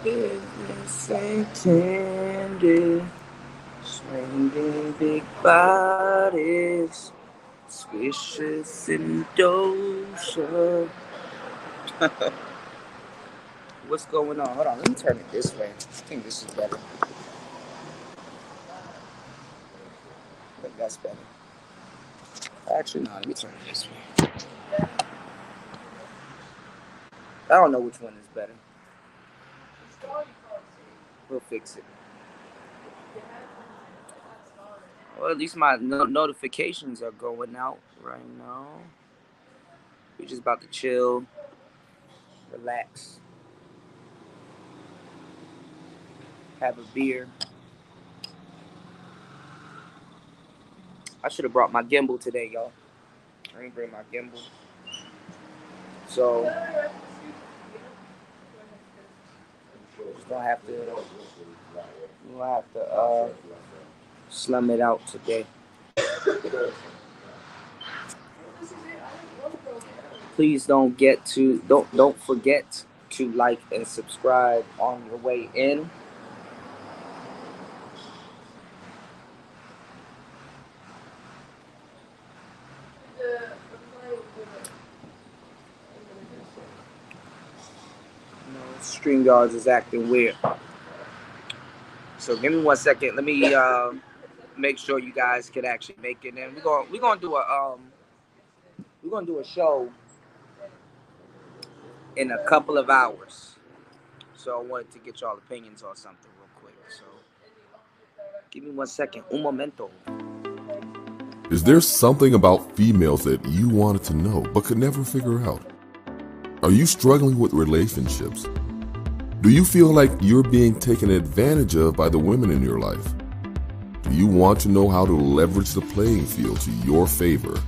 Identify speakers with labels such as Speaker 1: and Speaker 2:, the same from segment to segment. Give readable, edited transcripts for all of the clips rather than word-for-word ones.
Speaker 1: Business intended, swinging big bodies, swishes and dosha. What's going on? Hold on, let me turn it this way. I think this is better. I think that's better. Actually, no, let me turn it this way. I don't know which one is better. We'll fix it. Well, at least my notifications are going out right now. We're just about to chill, relax, have a beer. I should have brought my gimbal today, y'all. I didn't bring my gimbal. So, just don't have to slum it out today. Please don't forget to like and subscribe on your way in. StreamYards is acting weird. So give me 1 second. Let me make sure you guys can actually make it in. We're gonna do a show in a couple of hours. So I wanted to get y'all opinions on something real quick. So give me 1 second. Un momento.
Speaker 2: Is there something about females that you wanted to know but could never figure out? Are you struggling with relationships? Do you feel like you're being taken advantage of by the women in your life? Do you want to know how to leverage the playing field to your favor?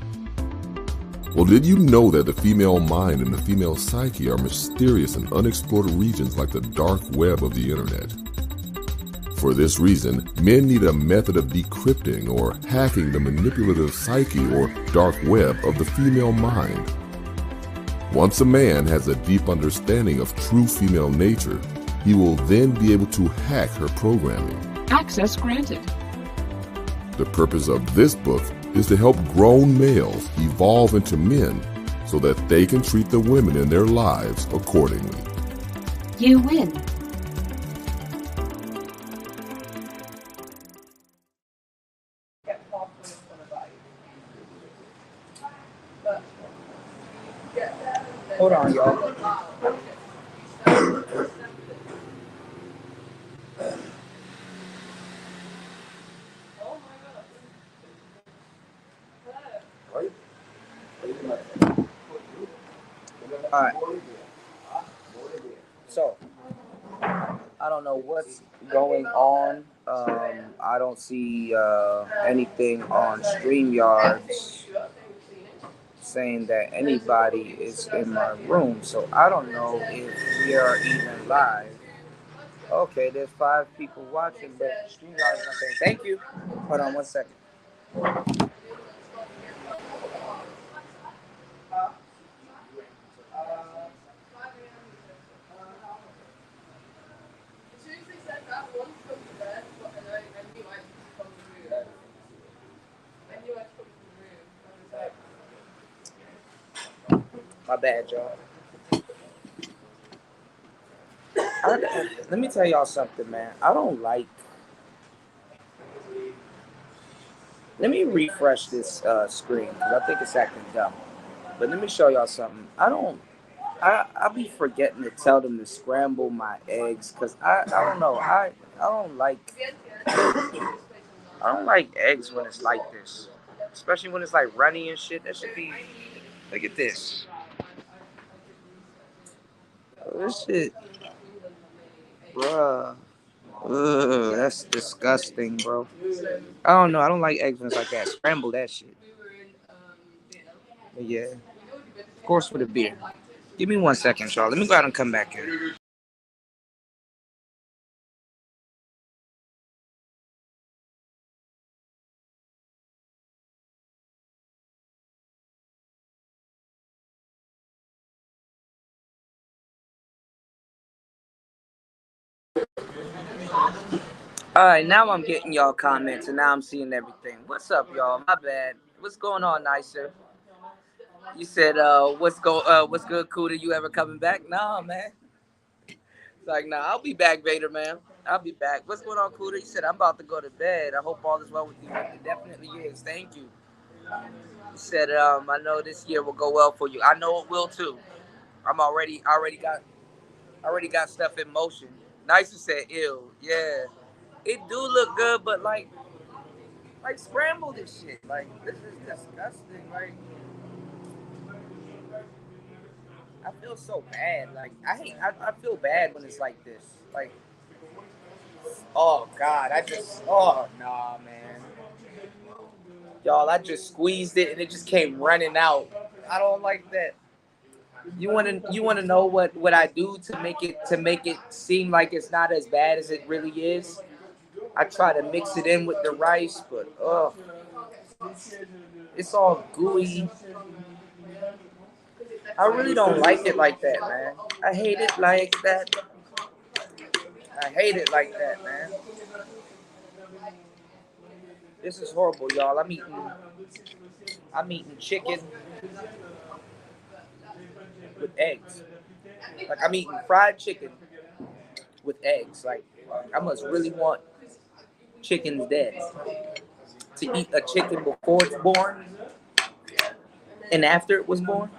Speaker 2: Well, did you know that the female mind and the female psyche are mysterious and unexplored regions like the dark web of the internet? For this reason, men need a method of decrypting or hacking the manipulative psyche or dark web of the female mind. Once a man has a deep understanding of true female nature, he will then be able to hack her programming.
Speaker 3: Access granted.
Speaker 2: The purpose of this book is to help grown males evolve into men so that they can treat the women in their lives accordingly.
Speaker 3: You win.
Speaker 1: Hold on, y'all. All right. So I don't know what's going on. I don't see anything on StreamYards saying that anybody is in my room. So I don't know if we are even live. Okay, there's 5 people watching, but StreamYards is not saying thank you. Hold on 1 second. My bad, y'all. Let me tell y'all something, man. I don't like. Let me refresh this screen because I think it's acting dumb. But let me show y'all something. I be forgetting to tell them to scramble my eggs because I don't know. I don't like eggs when it's like this, especially when it's like runny and shit. That should be. Look at this. This shit, bruh. Ugh, that's disgusting, bro. I don't know. I don't like eggs when it's like that. Scramble that shit. But yeah, of course with a beer. Give me 1 second, y'all. Let me go out and come back here. All right, now I'm getting y'all comments and now I'm seeing everything. What's up, y'all? My bad. What's going on, Nicer? You said, what's good, Cooter? You ever coming back? Nah, man. It's like, nah, I'll be back, Vader, man. I'll be back. What's going on, Cooter? You said, I'm about to go to bed. I hope all is well with you. It definitely is. Thank you. You said, I know this year will go well for you. I know it will too. I already got stuff in motion. Nicer said, ill. Yeah. It do look good, but like scramble this shit. Like this is disgusting. Like I feel so bad. Like I feel bad when it's like this. Like oh god, oh nah man. Y'all, I just squeezed it and it just came running out. I don't like that. You wanna know what I do to make it seem like it's not as bad as it really is? I try to mix it in with the rice, but it's all gooey. I really don't like it like that, man. I hate it like that. I hate it like that, man. This is horrible, y'all. I'm eating chicken with eggs. Like I'm eating fried chicken with eggs. Like I must really want chicken's dead to eat a chicken before it's born and after it was born.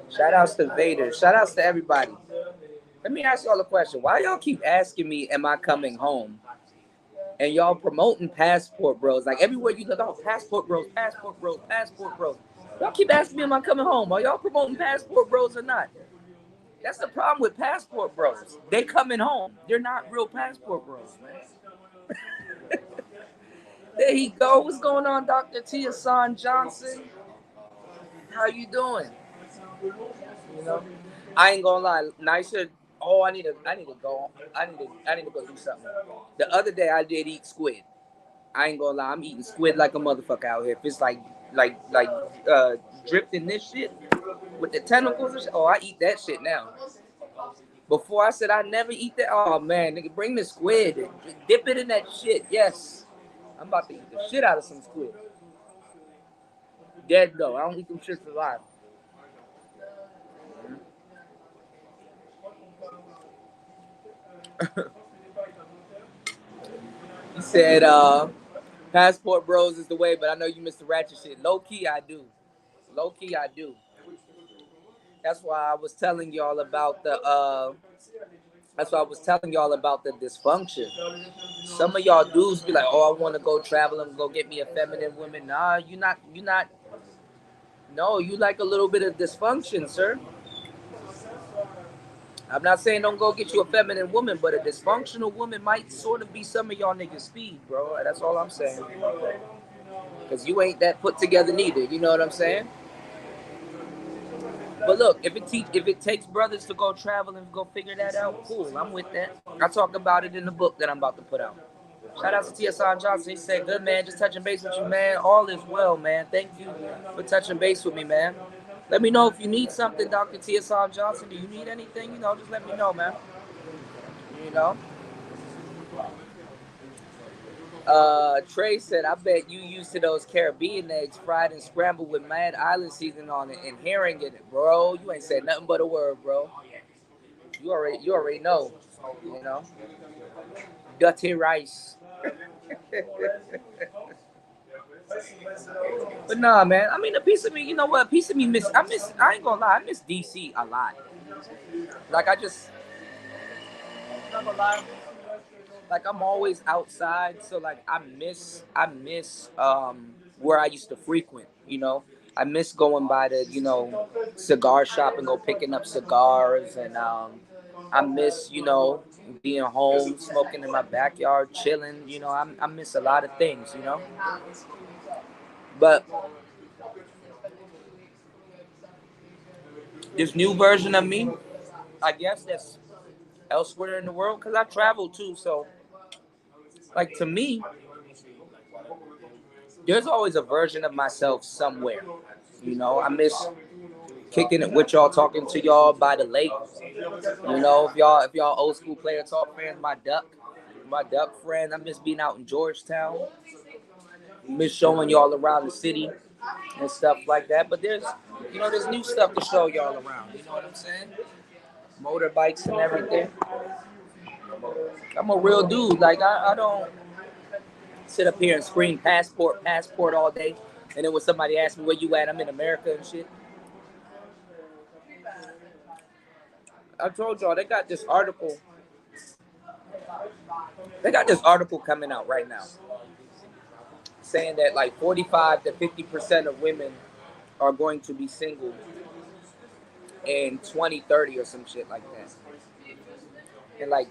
Speaker 1: Shout outs to Vader. Shout outs to everybody. Let me ask y'all a question. Why y'all keep asking me, am I coming home? And y'all promoting passport bros. Like everywhere you look, oh, passport bros, passport bros, passport bros. Y'all keep asking me, am I coming home? Are y'all promoting passport bros or not? That's the problem with passport bros. They coming home. They're not real passport bros, man. There he go. What's going on, Dr. T. Hassan Johnson? How you doing? You know, I ain't gonna lie. Nicer. Oh, I need to go. I need to go do something. The other day I did eat squid. I ain't gonna lie. I'm eating squid like a motherfucker out here. If it's like uh dripped in this shit with the tentacles and shit, oh, I eat that shit now. Before I said I never eat that. Oh man, nigga, bring the squid. And dip it in that shit. Yes, I'm about to eat the shit out of some squid. Dead though. I don't eat them shits alive. He said, passport bros is the way, but I know you missed the ratchet shit. Low key, I do. Low key, I do. That's why I was telling y'all about the. That's why I was telling y'all about the dysfunction. Some of y'all dudes be like, "Oh, I want to go travel and go get me a feminine woman." Nah, you not. You not. No, you like a little bit of dysfunction, sir. I'm not saying don't go get you a feminine woman, but a dysfunctional woman might sort of be some of y'all niggas' speed, bro. That's all I'm saying. Cause you ain't that put together neither. You know what I'm saying? But look, if it takes brothers to go travel and go figure that out, cool. I'm with that. I talk about it in the book that I'm about to put out. Shout out to TSR Johnson. He said, "Good man, just touching base with you, man. All is well, man. Thank you for touching base with me, man. Let me know if you need something, Dr. TSR Johnson. Do you need anything? Just let me know, man. You know." Trey said, "I bet you used to those Caribbean eggs fried and scrambled with mad island seasoning on it and herring in it, bro. You ain't said nothing but a word, bro. You already know, you know. Dirty rice." But nah, man. I mean, a piece of me, you know what? A piece of me I ain't gonna lie, I miss DC a lot. Like I'm not gonna lie. Like I'm always outside, so like I miss where I used to frequent. I miss going by the cigar shop and go picking up cigars, and I miss being home, smoking in my backyard, chilling. I miss a lot of things. But this new version of me, I guess that's elsewhere in the world because I travel too. So like to me, there's always a version of myself somewhere. I miss kicking it with y'all, talking to y'all by the lake. You know, if y'all old school player talk fans, my duck friend. I miss being out in Georgetown. Miss showing y'all around the city and stuff like that. But there's new stuff to show y'all around. You know what I'm saying? Motorbikes and everything. I'm a real dude. Like I don't sit up here and scream passport all day. And then when somebody asks me where you at, I'm in America and shit. I told y'all they got this article. They got this article coming out right now saying that like 45 to 50% of women are going to be single in 2030 or some shit like that. And like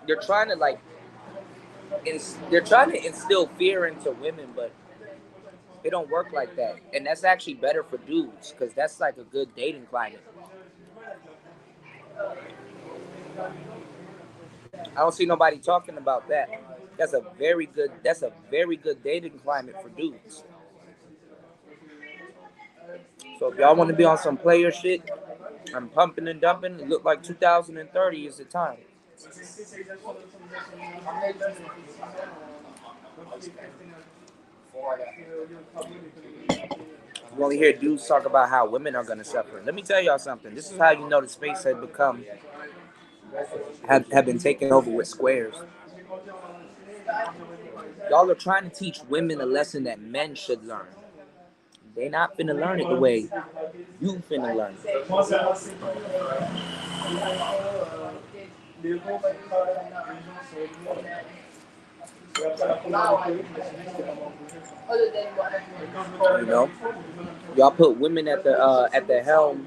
Speaker 1: they're trying to like they're trying to instill fear into women, but it don't work like that. And that's actually better for dudes because that's like a good dating climate. I don't see nobody talking about that. That's a very good dating climate for dudes. So if y'all want to be on some player shit, I'm pumping and dumping. It look like 2030 is the time. You only hear dudes talk about how women are gonna suffer. Let me tell y'all something. This is how you know the space have been taken over with squares. Y'all are trying to teach women a lesson that men should learn. They not finna learn it the way you finna learn it. You know, y'all put women at the helm.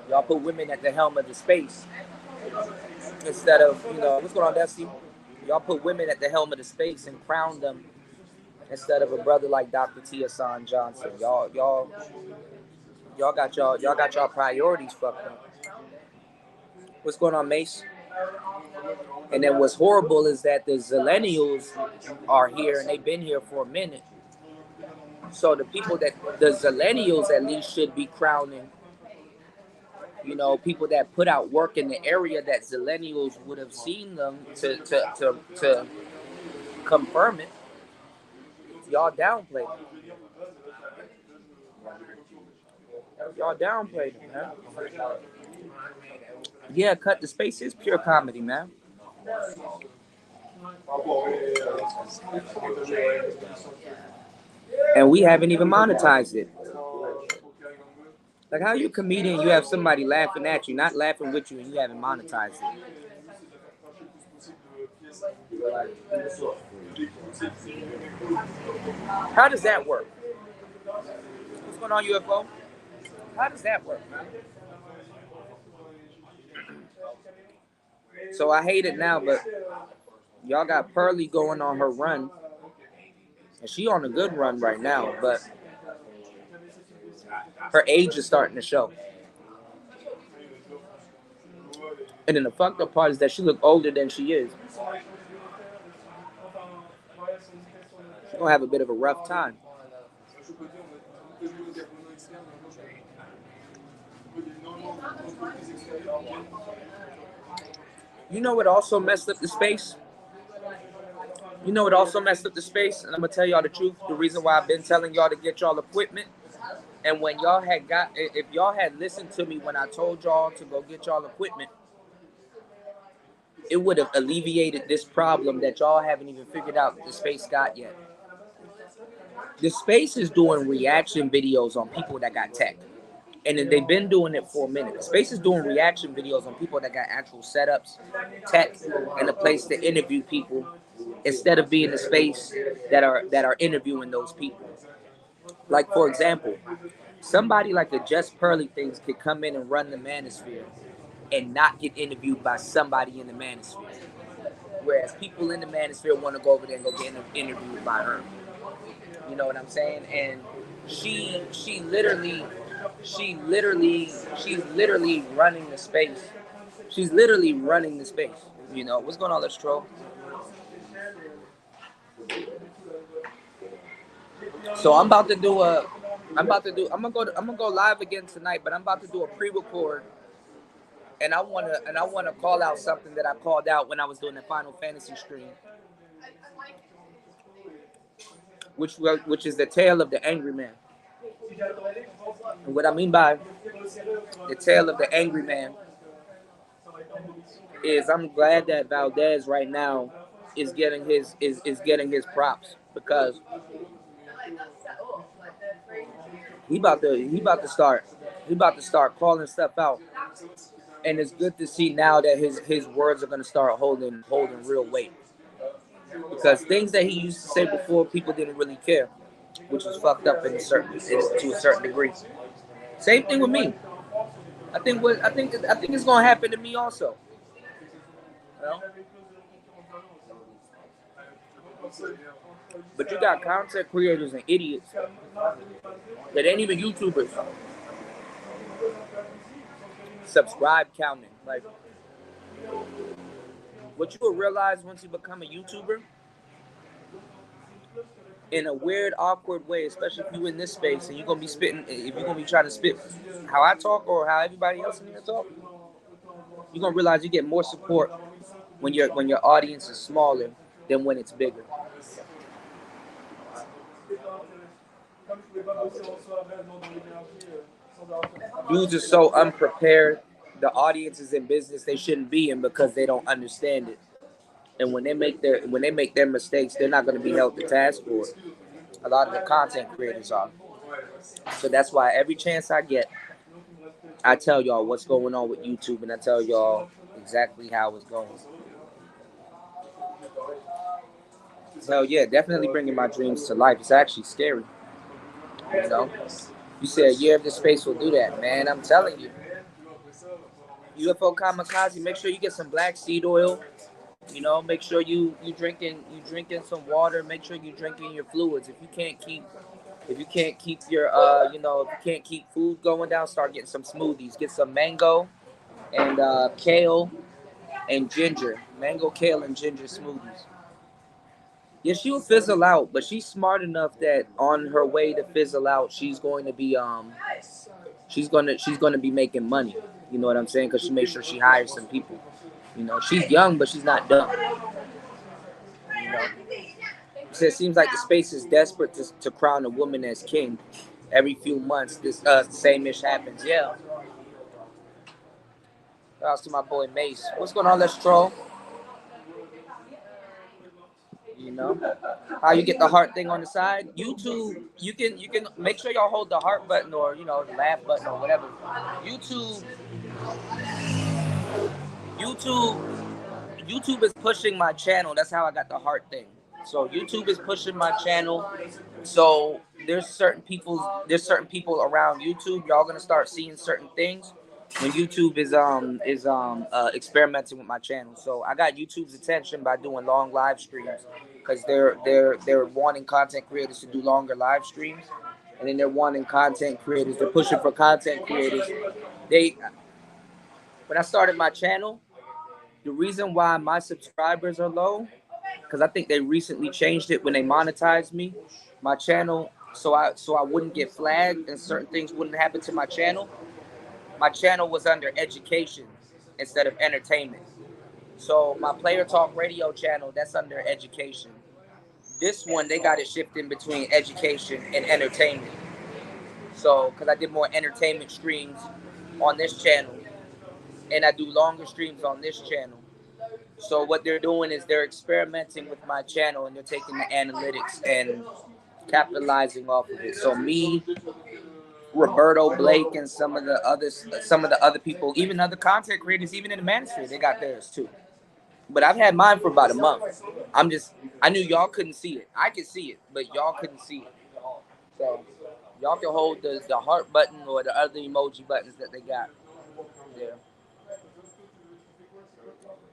Speaker 1: Y'all put women at the helm of the space instead of what's going on, Dusty? Y'all put women at the helm of the space and crown them instead of a brother like Dr. T. Hassan Johnson. Y'all got y'all priorities fucked up. What's going on, Mace? And then what's horrible is that the Zillennials are here and they've been here for a minute. So the people that the Zillennials at least should be crowning, people that put out work in the area that Zillennials would have seen them to confirm it. Y'all downplayed it. Y'all downplayed it, man. Yeah, Cut the Space is pure comedy, man. And we haven't even monetized it. Like, how you a comedian, you have somebody laughing at you, not laughing with you, and you haven't monetized it? How does that work? What's going on, UFO? How does that work, man? So I hate it now, but y'all got Pearly going on her run. And she on a good run right now, but her age is starting to show. And then the fucked up part is that she look older than she is. She's gonna have a bit of a rough time. You know what also messed up the space? You know what also messed up the space? And I'm gonna tell y'all the truth. The reason why I've been telling y'all to get y'all equipment. And when y'all if y'all had listened to me when I told y'all to go get y'all equipment, it would have alleviated this problem that y'all haven't even figured out the space got yet. The space is doing reaction videos on people that got tech. And they've been doing it for a minute. The space is doing reaction videos on people that got actual setups, tech, and a place to interview people instead of being the space that are interviewing those people. Like, for example, somebody like the Just Pearly things could come in and run the manosphere and not get interviewed by somebody in the manosphere. Whereas people in the manosphere want to go over there and go get interviewed by her. You know what I'm saying? And she's literally running the space. She's literally running the space. What's going on, let's troll? So I'm about to do I'm gonna go live again tonight, but I'm about to do a pre-record, and I wanna call out something that I called out when I was doing the Final Fantasy stream, which is the tale of the angry man. And what I mean by the tale of the angry man is I'm glad that Valdez right now is getting his props because he about to start calling stuff out, and it's good to see now that his words are gonna start holding real weight, because things that he used to say before people didn't really care, which was fucked up to a certain degree. Same thing with me. I think it's gonna happen to me also. You know? But you got content creators and idiots that ain't even YouTubers subscribe counting. Like, what you will realize once you become a YouTuber, in a weird, awkward way, especially if you in this space and you're gonna be spitting, if you're gonna be trying to spit how I talk or how everybody else in here talk, you're gonna realize you get more support when your audience is smaller than when it's bigger. Dudes are so unprepared. The audience is in business they shouldn't be in because they don't understand it. And when they make their mistakes, they're not going to be held to task for it. A lot of the content creators are. So that's why every chance I get, I tell y'all what's going on with YouTube, and I tell y'all exactly how it's going. So yeah, definitely bringing my dreams to life. It's actually scary, you know. You said a year of this space will do that, man. I'm telling you. UFO Kamikaze, make sure you get some black seed oil. You know, make sure you drinking some water. Make sure you drinking your fluids. If you can't keep your if you can't keep food going down, start getting some smoothies. Get some mango and kale and ginger. Mango, kale, and ginger smoothies. Yeah, she will fizzle out, but she's smart enough that on her way to fizzle out, she's gonna be making money. You know what I'm saying? Because she makes sure she hires some people. You know, she's young, but she's not dumb. You know, so it seems like the space is desperate to crown a woman as king. Every few months, this same ish happens. Yeah. Shout out to my boy Mace. What's going on, let's troll? You know, how you get the heart thing on the side? YouTube, you can make sure y'all hold the heart button or the laugh button or whatever. YouTube, YouTube, YouTube is pushing my channel. That's how I got the heart thing. So YouTube is pushing my channel. So there's certain people around YouTube. Y'all gonna start seeing certain things when YouTube is experimenting with my channel. So I got YouTube's attention by doing long live streams because they're wanting content creators to do longer live streams, and then they're wanting content creators. They're pushing for content creators. They When I started my channel, the reason why my subscribers are low, because I think they recently changed it when they monetized my channel, so I wouldn't get flagged and certain things wouldn't happen to my channel. My channel was under education instead of entertainment. So my Player Talk Radio channel, that's under education. This one, they got it shifting between education and entertainment. So because I did more entertainment streams on this channel, and I do longer streams on this channel. So what they're doing is they're experimenting with my channel and they're taking the analytics and capitalizing off of it. So me, Roberto Blake, and some of the other people, even other content creators, even in the manosphere, they got theirs too. But I've had mine for about a month. I knew y'all couldn't see it. I could see it, but y'all couldn't see it. So y'all can hold the heart button or the other emoji buttons that they got there.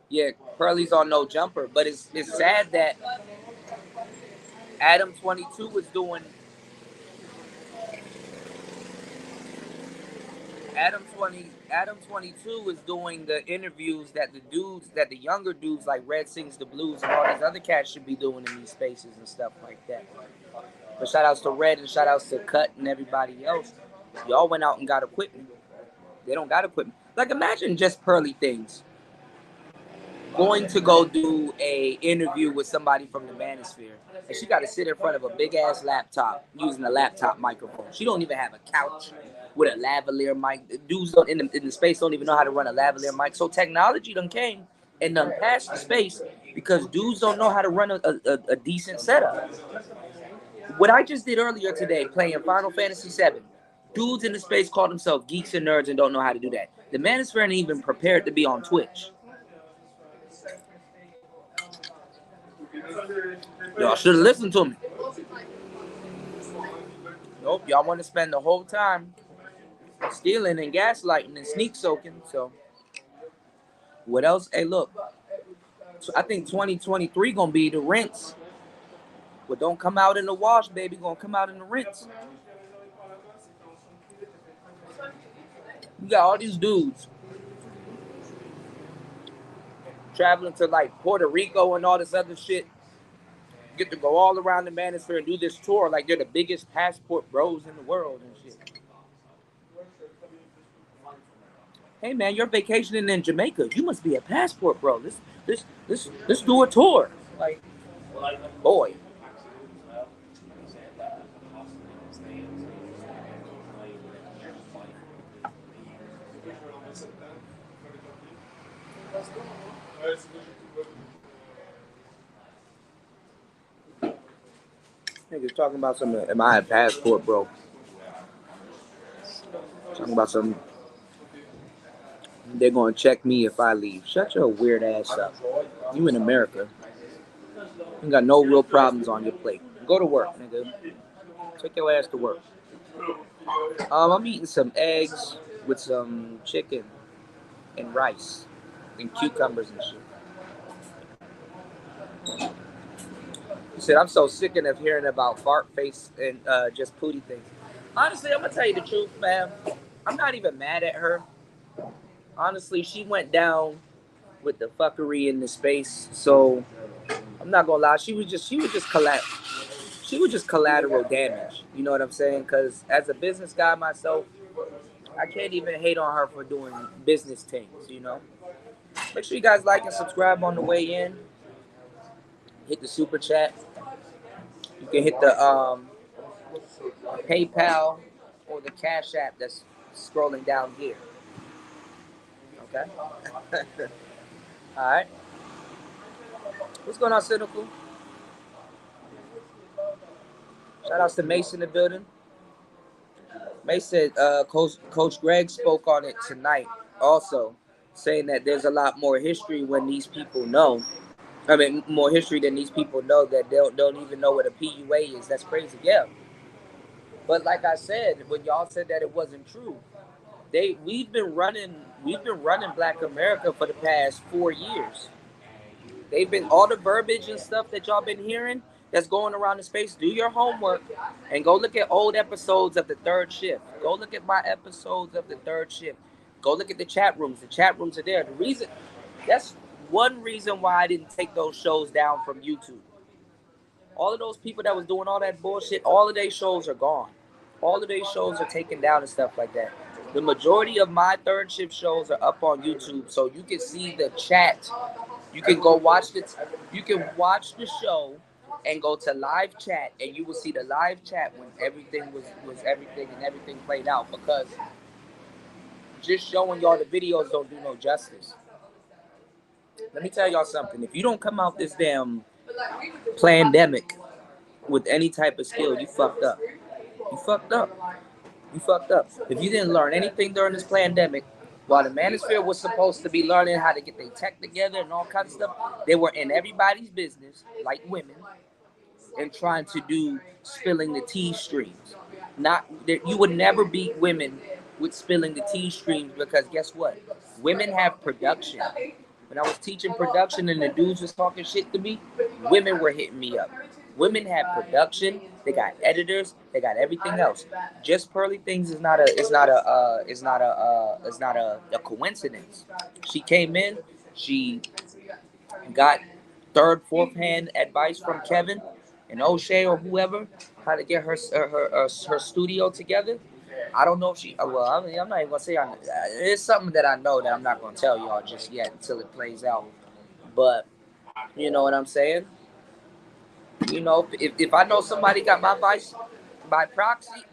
Speaker 1: Yeah, Pearlie's on no jumper, but it's sad that Adam 22 was doing Adam 22 was doing the interviews that the younger dudes like Red Sings the Blues and all these other cats should be doing in these spaces and stuff like that. But shout outs to Red and shout outs to Cut and everybody else. Y'all went out and got equipment. They don't got equipment. Like imagine just Pearly Things going to go do a interview with somebody from the Manosphere, and she got to sit in front of a big ass laptop using a laptop microphone. She don't even have a couch with a lavalier mic. The dudes in the space don't even know how to run a lavalier mic. So technology done came and done passed the space because dudes don't know how to run a decent setup. What I just did earlier today, playing Final Fantasy VII, dudes in the space call themselves geeks and nerds and don't know how to do that. The Manosphere ain't even prepared to be on Twitch. Y'all should have listened to me. Nope, y'all want to spend the whole time stealing and gaslighting and sneak soaking. So, what else? Hey, look, I think 2023 gonna be the rinse. But don't come out in the wash, baby. Gonna come out in the rinse. You got all these dudes traveling to like Puerto Rico and all this other shit. Get to go all around the Manosphere and do this tour like they're the biggest passport bros in the world and shit. Hey man, you're vacationing in Jamaica. You must be a passport bro. Let's do a tour. Like, boy. Niggas talking about some. Am I a passport bro? Talking about some. They're gonna check me if I leave. Shut your weird ass up. You in America. You got no real problems on your plate. Go to work, nigga. Take your ass to work. I'm eating some eggs with some chicken and rice and cucumbers and shit. He said, I'm so sick of hearing about fart face and just pooty things. Honestly, I'm gonna tell you the truth, man. I'm not even mad at her. Honestly, she went down with the fuckery in the space, so I'm not gonna lie. She was just collateral damage. You know what I'm saying? Because as a business guy myself, I can't even hate on her for doing business things. You know. Make sure you guys like and subscribe on the way in. Hit the super chat. You can hit the PayPal or the Cash App that's scrolling down here. Okay. All right. What's going on, Cynical? Shout outs to Mace in the building. Mace said Coach Greg spoke on it tonight also, saying that there's a lot more history when these people know. I mean, more history than these people know that they don't even know what a PUA is. That's crazy. Yeah. But like I said, when y'all said that it wasn't true, we've been running Black America for the past 4 years. They've been all the verbiage and stuff that y'all been hearing that's going around the space. Do your homework and go look at old episodes of the Third Shift. Go look at my episodes of the Third Shift. Go look at the chat rooms. The chat rooms are there. That's one reason why I didn't take those shows down from YouTube. All of those people that was doing all that bullshit, all of their shows are gone. All of their shows are taken down and stuff like that. The majority of my Third Shift shows are up on YouTube, so you can see the chat. You can go watch You can watch the show and go to live chat, and you will see the live chat when everything was everything and everything played out. Because just showing y'all the videos don't do no justice. Let me tell y'all something. If you don't come out this damn pandemic with any type of skill, you fucked up. You fucked up. You fucked up. If you didn't learn anything during this pandemic, while the Manosphere was supposed to be learning how to get their tech together and all kinds of stuff, they were in everybody's business, like women, and trying to do spilling the tea streams. You would never beat women with spilling the tea streams because guess what? Women have production. When I was teaching production and the dudes was talking shit to me, women were hitting me up. Women have production. They got editors. They got everything else. Just Pearly Things is not a coincidence. She came in. She got third, fourth hand advice from Kevin and O'Shea or whoever, how to get her studio together. I don't know if she. Well, I mean, I'm not even gonna say. It's something that I know that I'm not gonna tell y'all just yet until it plays out. But you know what I'm saying. You know, if I know somebody got my advice by proxy,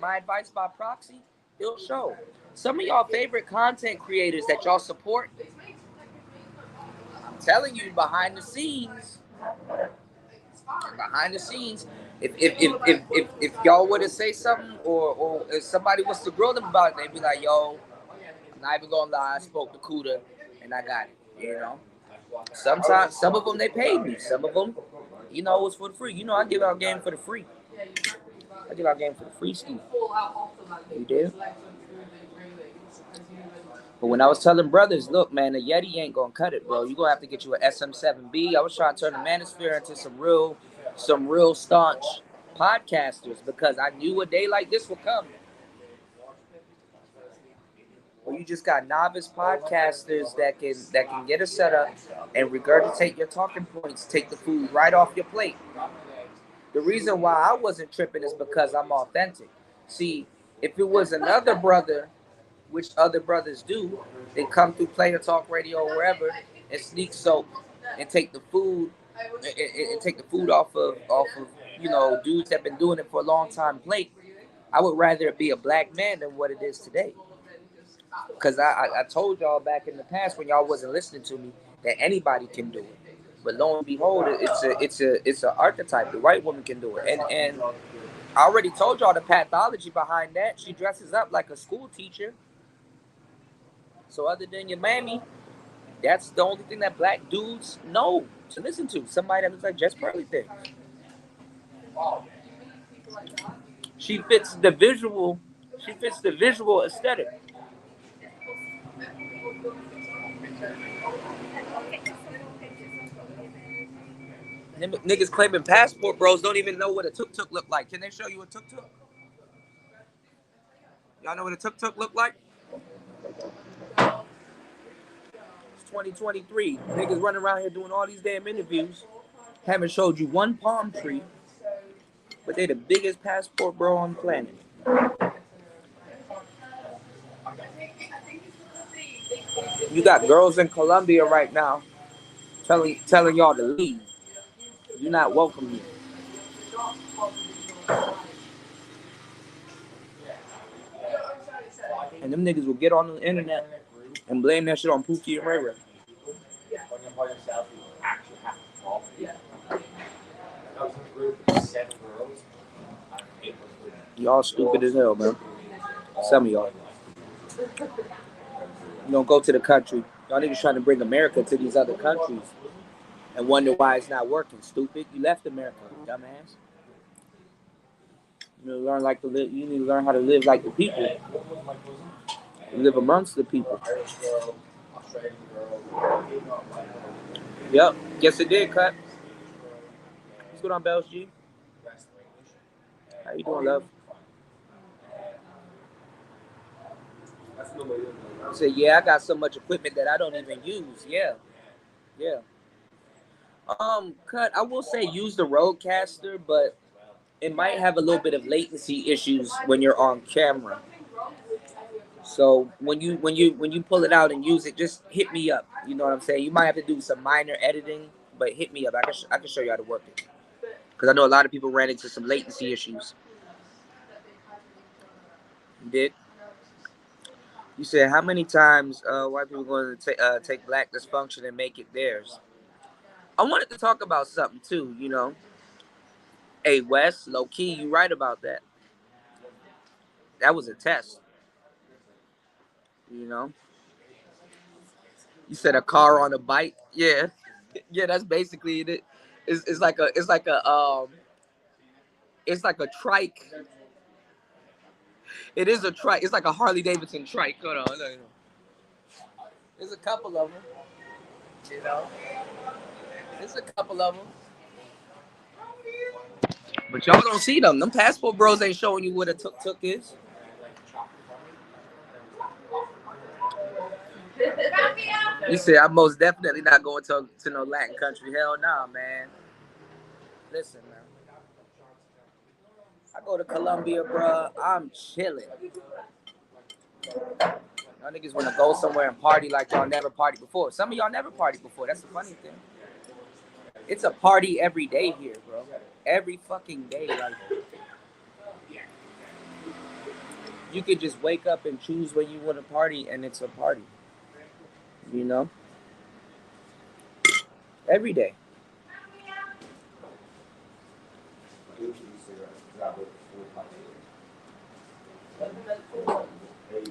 Speaker 1: it'll show. Some of y'all favorite content creators that y'all support, I'm telling you, behind the scenes, if y'all were to say something, or if somebody was to grill them about it, they'd be like, yo, I'm not even gonna lie, I spoke to Kuda and I got it, you know. Sometimes, some of them they paid me, some of them, you know, it was for the free. You know, I give out game for the free. I give out game for the free, Steve. You did? But when I was telling brothers, look, man, the Yeti ain't gonna cut it, bro. You gonna have to get you an SM7B. I was trying to turn the Manosphere into some real staunch podcasters because I knew a day like this would come. Where you just got novice podcasters that can get a setup and regurgitate your talking points, take the food right off your plate. The reason why I wasn't tripping is because I'm authentic. See, if it was another brother, which other brothers do, they come through Player Talk Radio or wherever and sneak soak and take the food and take the food off of dudes that been doing it for a long time plate. I would rather it be a black man than what it is today. Because I told y'all back in the past when y'all wasn't listening to me that anybody can do it. But lo and behold, it's a archetype. The white woman can do it, and I already told y'all the pathology behind that. She dresses up like a school teacher. So other than your mammy, that's the only thing that black dudes know to listen to. Somebody that looks like Jess Pearly thing. She fits the visual. She fits the visual aesthetic. Niggas claiming passport bros don't even know what a tuk-tuk look like. Can they show you a tuk-tuk? Y'all know what a tuk-tuk look like? It's 2023. Niggas running around here doing all these damn interviews. Haven't showed you one palm tree, but they the biggest passport bro on the planet. You got girls in Colombia right now telling y'all to leave. You're not welcome here. And them niggas will get on the internet and blame that shit on Pookie and Ray Ray. Y'all stupid as hell, man. Some of y'all. You don't go to the country. Y'all niggas trying to bring America to these other countries and wonder why it's not working. Stupid. You left America, dumbass. You need to learn like to live. You need to learn how to live like the people. Live amongst the people. Yep. Guess it did, cut. What's going on, Bells G? How you doing, love? I said, yeah, I got so much equipment that I don't even use. Yeah. Yeah. Cut. I will say use the Rodecaster, but it might have a little bit of latency issues when you're on camera. So when you pull it out and use it, just hit me up. You know what I'm saying? You might have to do some minor editing, but hit me up. I can show you how to work it. Because I know a lot of people ran into some latency issues. You did? You said how many times white people going to take black dysfunction and make it theirs? I wanted to talk about something too, you know. Hey, Wes, low key, you right about that. That was a test, you know. You said a car on a bike, yeah, yeah. That's basically it. It's like a trike. It is a trike. It's like a Harley Davidson trike. Hold on. There's a couple of them. You know, there's a couple of them. But y'all don't see them. Them passport bros ain't showing you what a tuk-tuk is. You said I'm most definitely not going to no Latin country. Hell nah, man. Listen, man. I go to Colombia, bro. I'm chilling. Y'all niggas want to go somewhere and party like y'all never partied before. Some of y'all never partied before. That's the funny thing. It's a party every day here, bro. Every fucking day. Like, you could just wake up and choose where you want to party, and it's a party. You know? Every day.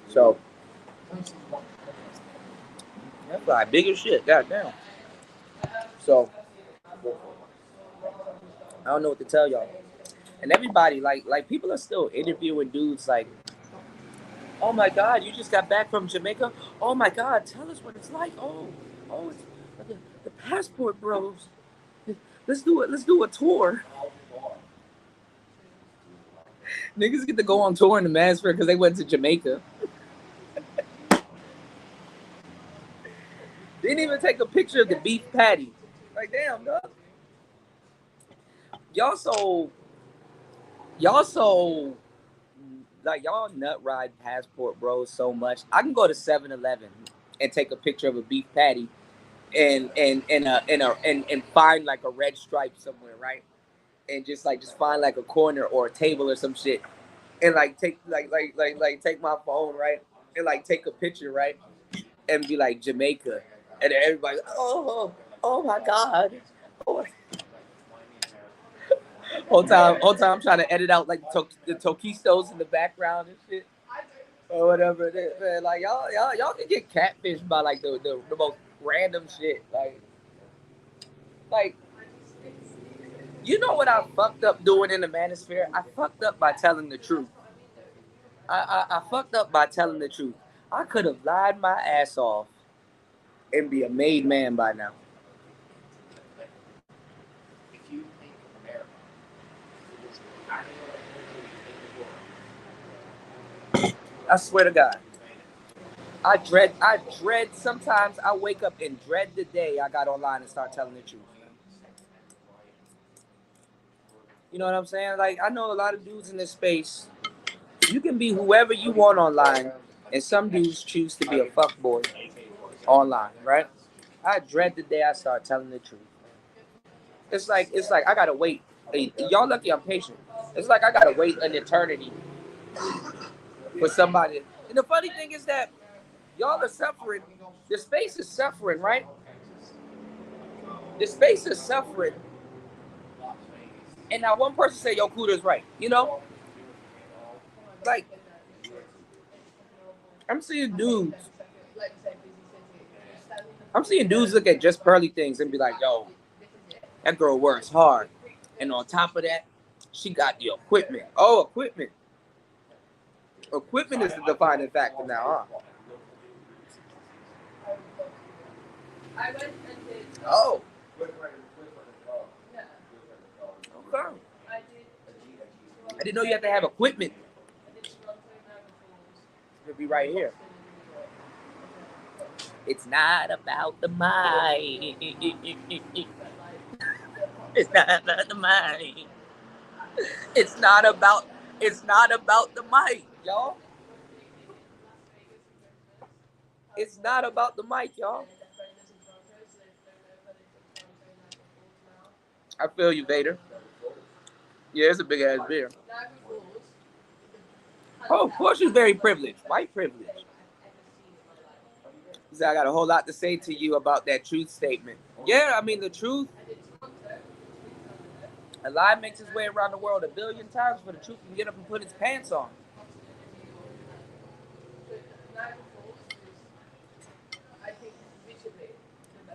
Speaker 1: So, that's like big as shit. Goddamn. So, I don't know what to tell y'all. And everybody, like people are still interviewing dudes like, oh my God, you just got back from Jamaica? Oh my God, tell us what it's like. Oh, it's the passport bros. Let's do it. Let's do a tour. Niggas get to go on tour in the Manosphere because they went to Jamaica. They didn't even take a picture of the beef patty. Like, damn, dog. Y'all like, y'all nut ride passport bros so much. I can go to 7-Eleven and take a picture of a beef patty and find like a red stripe somewhere, right? And just find like a corner or a table or some shit, and like take take my phone, right, and like take a picture, right, and be like Jamaica, and then everybody, oh my God, oh. Whole time I'm trying to edit out like the Toquistos in the background and shit or whatever it is, man. Like y'all can get catfished by like the most random shit, like. You know what I fucked up doing in the Manosphere? I fucked up by telling the truth. I fucked up by telling the truth. I could have lied my ass off and be a made man by now. I swear to God. I dread, sometimes I wake up and dread the day I got online and start telling the truth. You know what I'm saying? Like, I know a lot of dudes in this space. You can be whoever you want online, and some dudes choose to be a fuckboy online, right? I dread the day I start telling the truth. It's like I gotta wait. Y'all lucky I'm patient. It's like I gotta wait an eternity for somebody. And the funny thing is that y'all are suffering. The space is suffering, right? The space is suffering. And now one person say, yo, Kuda's right. You know? Like, I'm seeing dudes. I'm seeing dudes look at just pearly things and be like, yo, that girl works hard. And on top of that, she got the equipment. Oh, equipment. Equipment is the defining factor now, huh? Oh. Okay. I didn't know you had to have equipment. It'll be right here. It's not about the mic. It's not about the mic. It's not about the mic, y'all. It's not about the mic, y'all. I feel you, Vader. Yeah, it's a big ass beer. Oh, of course, she's very privileged. White privilege. He said, I got a whole lot to say to you about that truth statement. Yeah, I mean, the truth. A lie makes its way around the world 1,000,000,000 times for the truth can get up and put its pants on.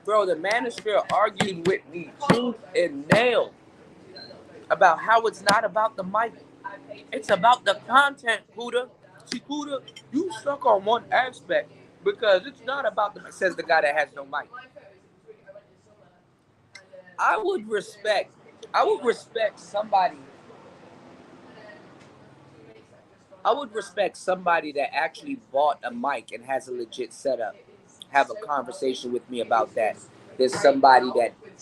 Speaker 1: Bro, the Manosphere argued with me tooth and nail about how it's not about the mic. It's about the content, Kuda. See, Kuda, you stuck on one aspect because it's not about the, says the guy that has no mic. I would respect somebody. I would respect somebody that actually bought a mic and has a legit setup. Have a conversation with me about that. There's somebody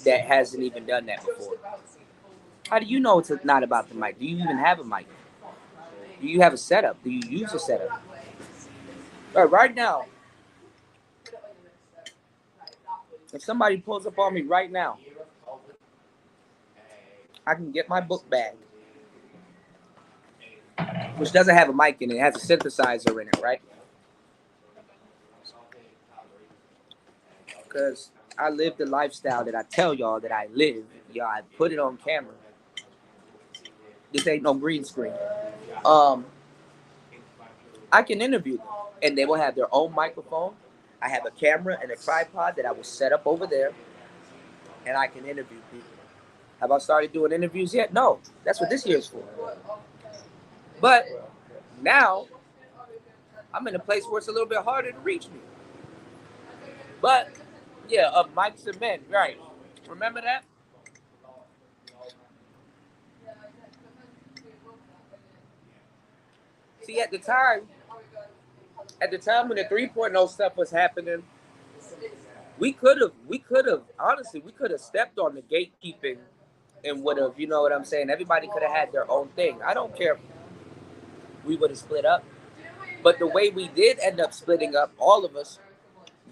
Speaker 1: that hasn't even done that before. How do you know it's not about the mic? Do you even have a mic? Do you have a setup? Do you use a setup? Right now, if somebody pulls up on me right now, I can get my book bag, which doesn't have a mic in it. It has a synthesizer in it, right? Because I live the lifestyle that I tell y'all that I live. Y'all, I put it on camera. This ain't no green screen. Um, I can interview them, and they will have their own microphone. I have a camera and a tripod that I will set up over there, and I can interview people. Have I started doing interviews yet? No. That's what this year's for. But now I'm in a place where it's a little bit harder to reach me. But yeah, mics and men, right? Remember that? See, at the time when the 3.0 stuff was happening, honestly, we could have stepped on the gatekeeping and would have, you know what I'm saying? Everybody could have had their own thing. I don't care if we would have split up. But the way we did end up splitting up, all of us,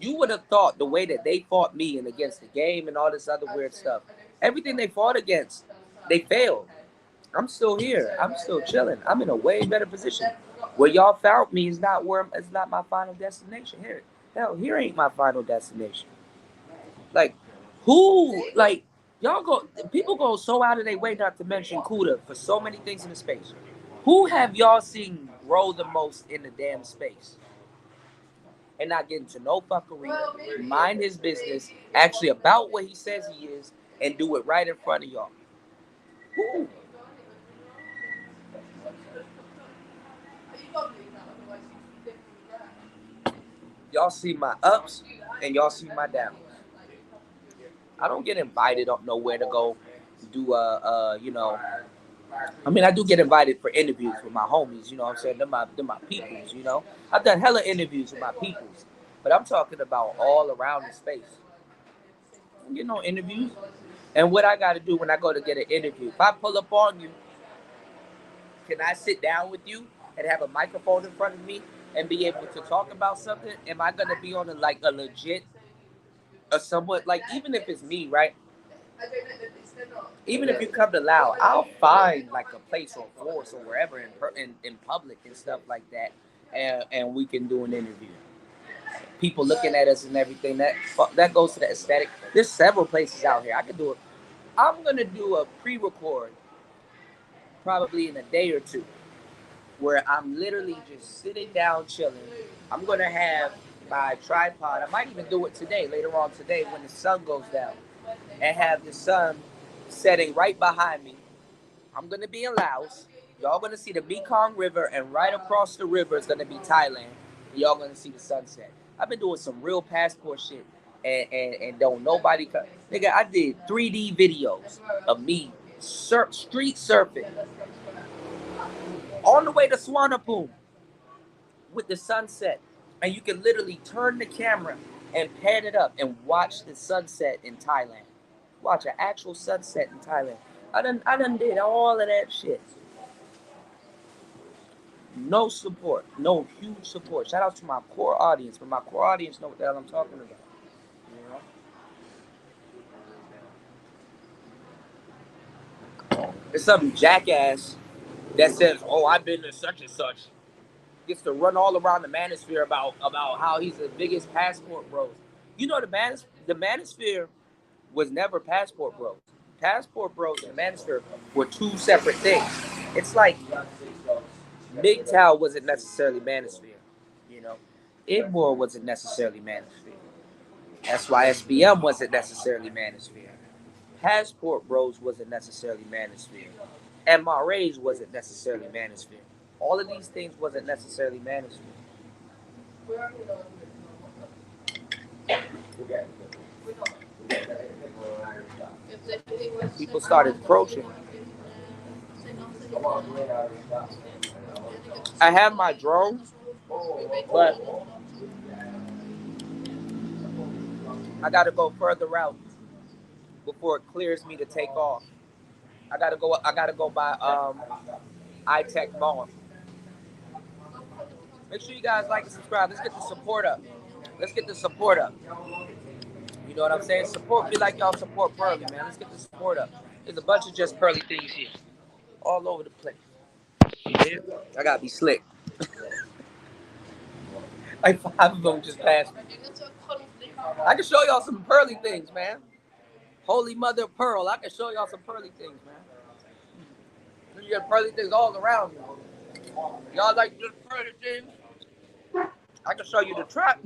Speaker 1: you would have thought the way that they fought me and against the game and all this other weird stuff, everything they fought against, they failed. I'm still here. I'm still chilling. I'm in a way better position. Where y'all found me is not my final destination. Here ain't my final destination. Like, who, like, y'all go, people go so out of their way not to mention Kuda for so many things in the space. Who have y'all seen grow the most in the damn space? And not getting to no fuckery, mind his business, actually about what he says he is, and do it right in front of y'all. Who? Y'all see my ups and y'all see my downs. I don't get invited up nowhere to go do I mean, I do get invited for interviews with my homies, you know what I'm saying? They're my peoples, you know? I've done hella interviews with my peoples, but I'm talking about all around the space. I don't get no interviews. And what I got to do when I go to get an interview, if I pull up on you, can I sit down with you and have a microphone in front of me and be able to talk about something? Am I going to be on a legit, a somewhat, like, even if it's me, right? Even if you come to Lao, I'll find like a place or force or wherever in public and stuff like that, and we can do an interview. People looking at us and everything, that goes to the aesthetic. There's several places out here I could do it. I'm gonna do a pre-record probably in a day or two, where I'm literally just sitting down chilling. I'm gonna have my tripod. I might even do it today, later on today, when the sun goes down, and have the sun setting right behind me. I'm gonna be in Laos. Y'all gonna see the Mekong River, and right across the river is gonna be Thailand. And y'all gonna see the sunset. I've been doing some real passport shit, and don't nobody cut. Nigga, I did 3D videos of me street surfing on the way to Swanepoel with the sunset, and you can literally turn the camera and pan it up and watch the sunset in Thailand. Watch an actual sunset in Thailand. I done did all of that shit. No support, no huge support. Shout out to my core audience, but my core audience know what the hell I'm talking about. You know? It's some jackass that says, "Oh, I've been to such and such." Gets to run all around the manosphere about how he's the biggest passport bros. You know, the manosphere was never passport bros. Passport bros and manosphere were two separate things. It's like MGTOW wasn't necessarily manosphere, you know. Igmore wasn't necessarily manosphere. SYSBM wasn't necessarily manosphere. Passport bros wasn't necessarily manosphere. MRAs wasn't necessarily manosphere. All of these things wasn't necessarily manosphere. People started approaching. I have my drone, but I gotta go further out before it clears me to take off. I gotta go by iTech Mall. Make sure you guys like and subscribe. Let's get the support up. Let's get the support up. You know what I'm saying? Support me like y'all support Pearly, man. Let's get the support up. There's a bunch of just Pearly things here. All over the place. Yeah. I gotta be slick. Like 5 of them just passed me. I can show y'all some Pearly things, man. Holy Mother of Pearl. I can show y'all some Pearly things, man. You got Pearly things all around you. Y'all like just Pearly things? I can show you the trap.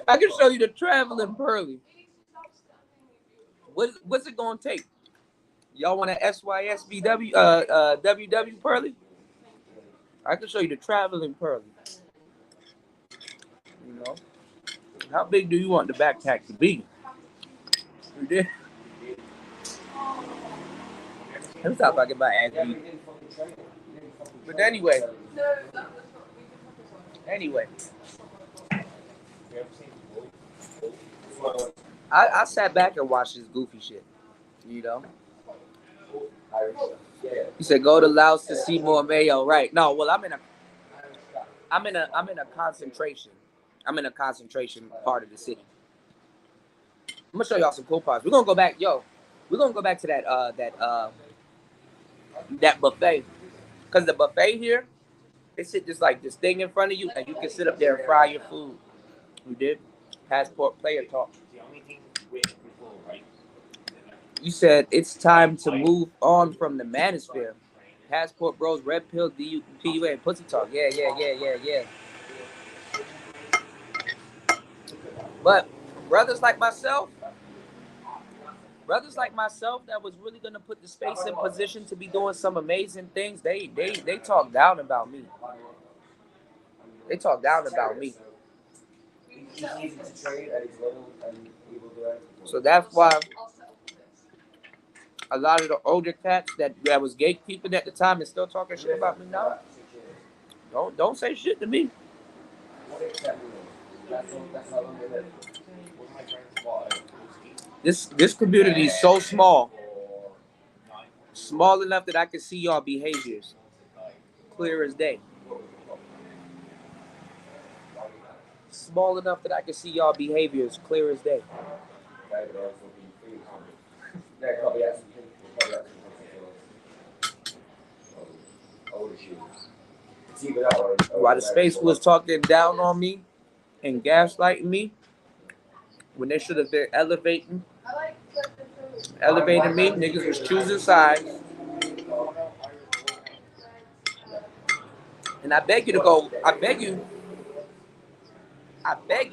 Speaker 1: I can show you the traveling Pearly. What's it gonna take? Y'all want a SYSBW WW Pearly? I can show you the traveling Pearly. You know, how big do you want the backpack to be? You did. Let me stop talking about Anthony. But anyway, I sat back and watched this goofy shit. You know, he said go to Laos to see more mayo. Right? No, well I'm in a concentration. I'm in a concentration part of the city. I'm gonna show y'all some cool parts. We're gonna go back, yo. We're gonna go back to that buffet, cause the buffet here, they sit just like this thing in front of you, and you can sit up there and fry your food. You did? Passport player talk. You said it's time to move on from the manosphere. Passport bros, red pill, PUA, and pussy talk. Yeah. But brothers like myself, that was really gonna put the space in position to be doing some amazing things, they talk down about me. They talk down about me. So that's why a lot of the older cats that was gatekeeping at the time and still talking shit about me now, don't say shit to me. This community is so small enough that I can see y'all behaviors clear as day. Small enough that I can see y'all behaviors clear as day. While the space was talking down on me and gaslighting me, when they should have been elevating me, niggas was choosing sides. And I beg you to go. I beg you. I beg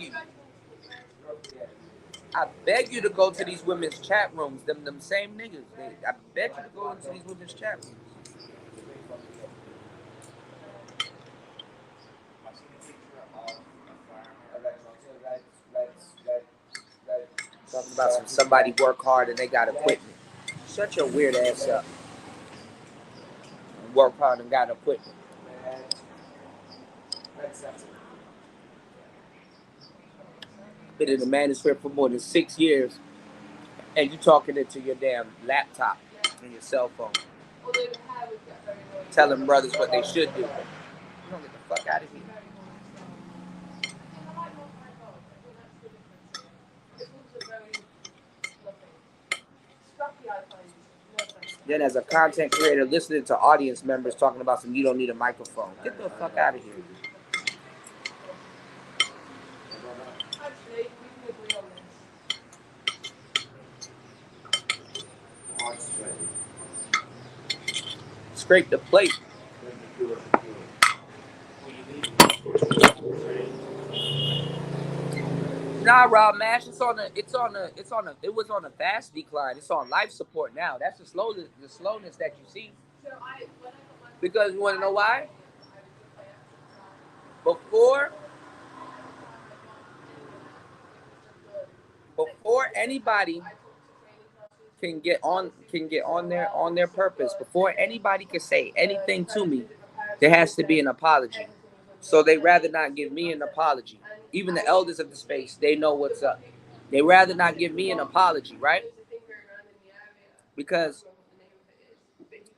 Speaker 1: you to go to these women's chat rooms. Them same niggas. I beg you to go into these women's chat rooms. Talking about somebody work hard and they got equipment. Shut your weird ass up. Work hard and got equipment. Been in the manosphere for more than 6 years, and you talking into your damn laptop and your cell phone, telling brothers what they should do. You don't get the fuck out of here. Then as a content creator, listening to audience members talking about some, you don't need a microphone. Get the fuck out of here. Scrape the plate. Nah, Rob Mash, it was on a fast decline. It's on life support now. That's the slowness that you see. Because you want to know why? Before anybody can get on their purpose, before anybody can say anything to me, there has to be an apology. So they rather not give me an apology. Even the elders of the space, they know what's up. They rather not give me an apology, right? Because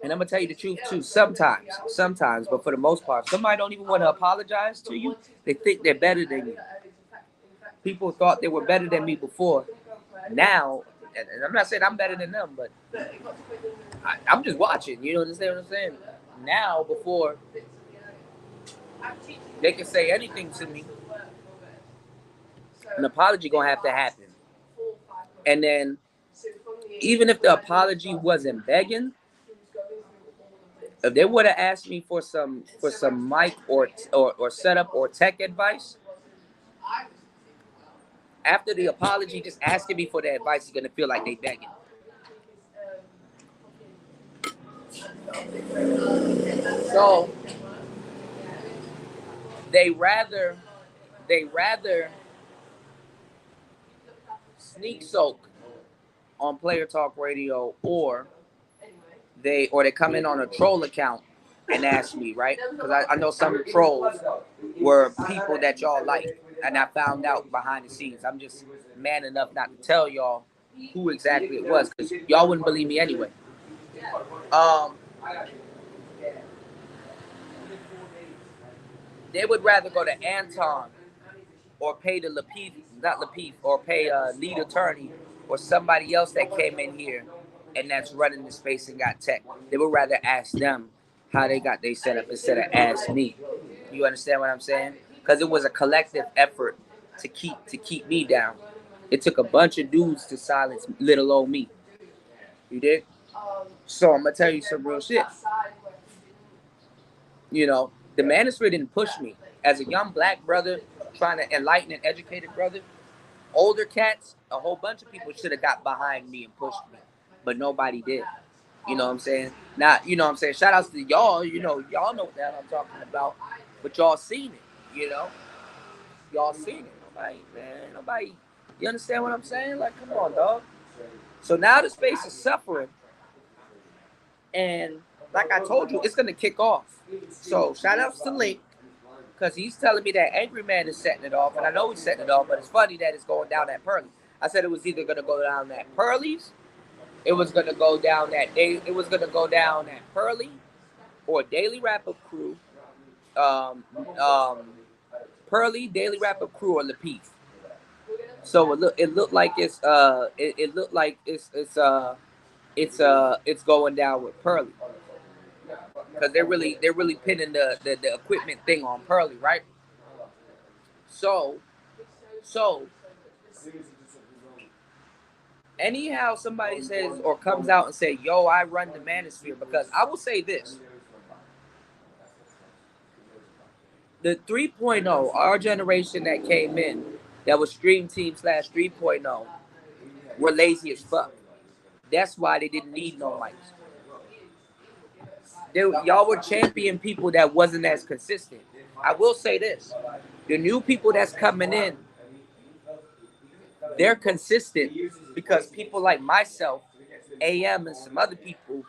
Speaker 1: And I'm gonna tell you the truth too. Sometimes, but for the most part, somebody don't even want to apologize to you. They think they're better than you. People thought they were better than me before. Now, and I'm not saying I'm better than them, but I'm just watching. You understand what I'm saying? Now, before they can say anything to me, an apology gonna have to happen. And then, even if the apology wasn't begging, if they would have asked me for some mic or setup or tech advice, after the apology, just asking me for the advice is gonna feel like they begging. So they rather they rather sneak soak on Player Talk Radio, or they come in on a troll account and ask me, right? Because I know some trolls were people that y'all like, and I found out behind the scenes. I'm just man enough not to tell y'all who exactly it was, because y'all wouldn't believe me anyway. Um, they would rather go to Anton or pay the Lapeef, not Lapeef, or pay a lead attorney or somebody else that came in here and that's running the space and got tech. They would rather ask them how they got they set up instead of ask me. You understand what I'm saying? Because it was a collective effort to keep me down. It took a bunch of dudes to silence little old me. You did? So I'm gonna tell you some real shit. The manosphere didn't push me. As a young black brother trying to enlighten and educate a brother, older cats, a whole bunch of people should have got behind me and pushed me, but nobody did. You know what I'm saying? Now, you know what I'm saying? Shout outs to y'all. Y'all know what the hell I'm talking about, but y'all seen it. Y'all seen it. Nobody, man, nobody. You understand what I'm saying? Like, come on, dog. So now the space is suffering, and like I told you, it's gonna kick off. So shout outs to Link, because he's telling me that Angry Man is setting it off, and I know he's setting it off, but it's funny that it's going down at Pearly. I said it was either gonna go down at Pearly's, it was gonna go down at Pearly, or Daily Wrap Up Crew, um, um, Pearly, Daily Wrap Up Crew, or Lapeef. So it looked like it looked like it's going down with Pearly, because they're really pinning the equipment thing on Pearly, right? So so anyhow somebody says or comes out and say, yo, I run the manosphere, because I will say this: the 3.0, our generation that came in, that was Stream Team slash 3.0, were lazy as fuck. That's why they didn't need no mics. Y'all were champion people that wasn't as consistent. I will say this: the new people that's coming in, they're consistent because people like myself, AM, and some other people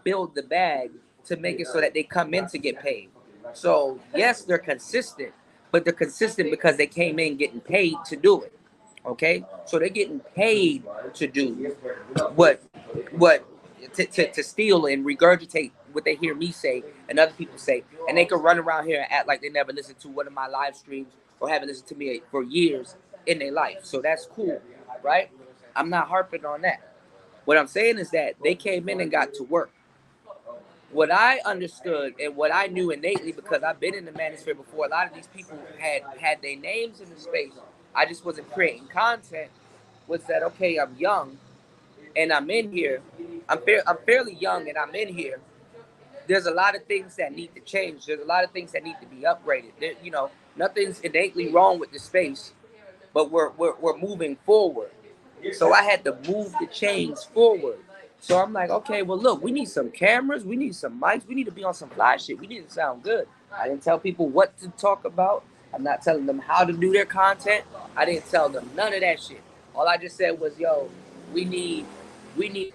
Speaker 1: build the bag to make it so that they come in to get paid. So yes, they're consistent, but they're consistent because they came in getting paid to do it. Okay, so they're getting paid to do what what to steal and regurgitate what they hear me say and other people say, and they can run around here and act like they never listened to one of my live streams or haven't listened to me for years in their life. So that's cool, right? I'm not harping on that. What I'm saying is that they came in and got to work. What I understood and what I knew innately, because I've been in the manosphere before, a lot of these people had their names in the space. I just wasn't creating content. Was that okay? I'm young, and I'm in here. I'm fairly young, and I'm in here. There's a lot of things that need to change. There's a lot of things that need to be upgraded. Nothing's innately wrong with the space, but we're moving forward. So I had to move the chains forward. So I'm like, okay, well, look, we need some cameras, we need some mics, we need to be on some fly shit. We need to sound good. I didn't tell people what to talk about. I'm not telling them how to do their content. I didn't tell them none of that shit. All I just said was, yo, we need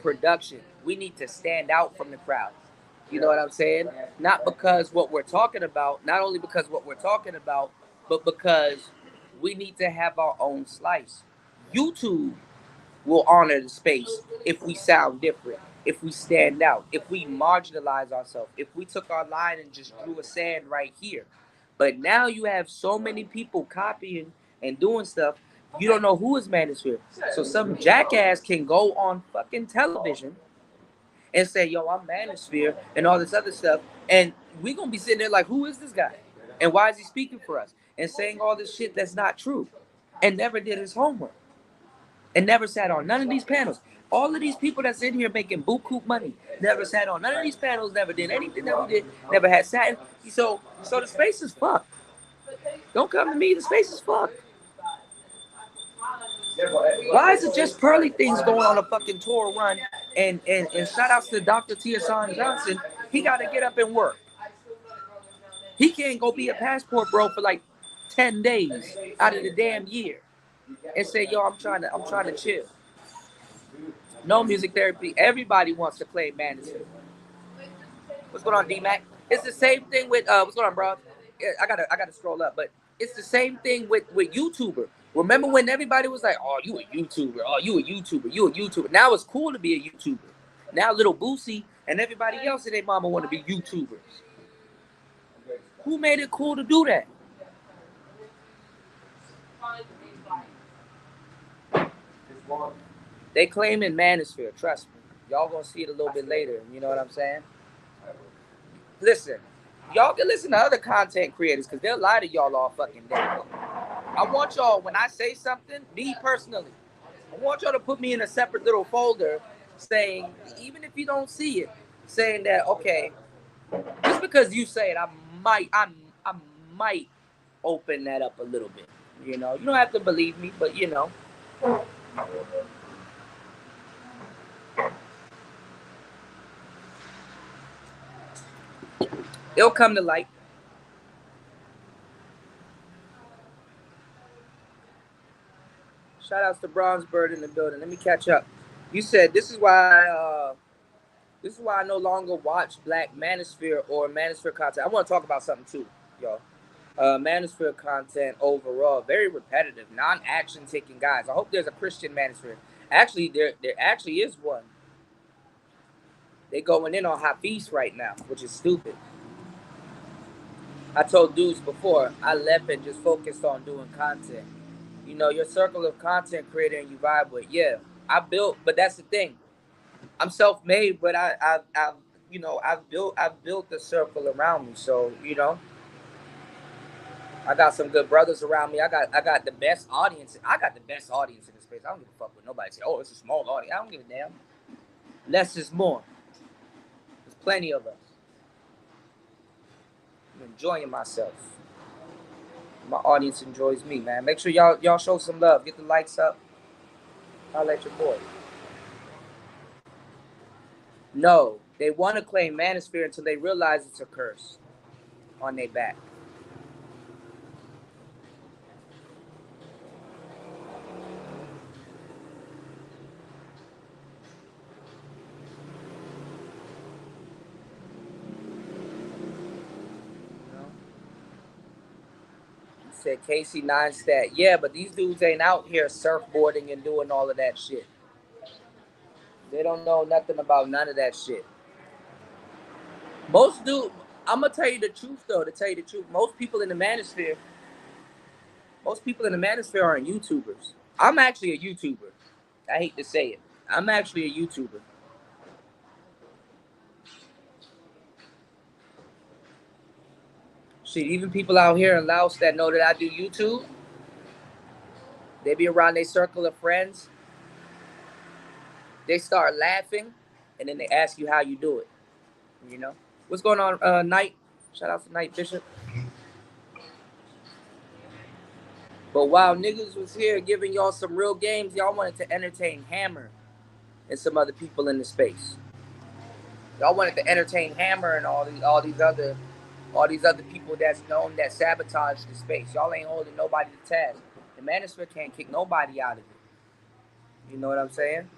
Speaker 1: production. We need to stand out from the crowd. You know what I'm saying? Not because what we're talking about, not only because what we're talking about, but because we need to have our own slice. YouTube will honor the space if we sound different. if we stand out, if we marginalize ourselves, if we took our line and just drew a sand right here. But now you have so many people copying and doing stuff, you don't know who is Manosphere. So some jackass can go on fucking television and say, yo, I'm Manosphere and all this other stuff. And we gonna be sitting there like, who is this guy? And why is he speaking for us? And saying all this shit that's not true. And never did his homework. And never sat on none of these panels. All of these people that's in here making buku money never sat on none of these panels, never did anything that we did, never had sat. So the space is fucked. Don't come to me, the space is fucked. Why is it just Pearly Things going on a fucking tour run? And shout outs to Dr. Tiasan Johnson. He got to get up and work. He can't go be a passport bro for like 10 days out of the damn year and say, yo, I'm trying to chill. No music therapy. Everybody wants to play Madison. What's going on, D-Mac? It's the same thing with what's going on, bro? Yeah, I gotta scroll up, but it's the same thing with YouTuber. Remember when everybody was like, "Oh, you a YouTuber? Oh, you a YouTuber? You a YouTuber?" Now it's cool to be a YouTuber. Now little Boosie and everybody else and their mama want to be YouTubers. Who made it cool to do that? They claim in Manosphere. Trust me, y'all gonna see it a little bit later. You know what I'm saying? Listen, y'all can listen to other content creators because they'll lie to y'all all fucking day. I want y'all, when I say something, me personally, I want y'all to put me in a separate little folder saying, even if you don't see it, saying that, okay, just because you say it, I might open that up a little bit. You know, you don't have to believe me, but you know. It'll come to light. Shout outs to Bronze Bird in the building. Let me catch up. You said this is why I no longer watch Black Manosphere or Manosphere content. I want to talk about something too, y'all. Manosphere content overall, very repetitive, non-action taking guys. I hope there's a Christian Manosphere. Actually, there actually is one. They going in on Hafiz right now, which is stupid. I told dudes before, I left and just focused on doing content. You know, your circle of content creator and you vibe with. Yeah, I built, but that's the thing. I'm self-made, but I've you know, I've built the circle around me. So, you know, I got some good brothers around me. I got the best audience. I got the best audience in the space. I don't give a fuck what nobody say. Oh, it's a small audience. I don't give a damn. Less is more. There's plenty of us. I'm enjoying myself. My audience enjoys me, man. Make sure y'all show some love. Get the likes up. I'll let your boy. No, they want to claim Manosphere until they realize it's a curse on their back. Said Casey Neistat. Yeah, but these dudes ain't out here surfboarding and doing all of that shit. They don't know nothing about none of that shit. Most dude, I'm gonna tell you the truth though. To tell you the truth, most people in the manosphere aren't YouTubers. I'm actually a YouTuber. I hate to say it. I'm actually a YouTuber. Shit, even people out here in Laos that know that I do YouTube, they be around their circle of friends. They start laughing, and then they ask you how you do it. You know what's going on, Knight? Shout out to Knight Bishop. But while niggas was here giving y'all some real games, y'all wanted to entertain Hammer and some other people in the space. Y'all wanted to entertain Hammer and all these other people that's known that sabotage the space. Y'all ain't holding nobody to task. The Manosphere can't kick nobody out of it. You know what I'm saying?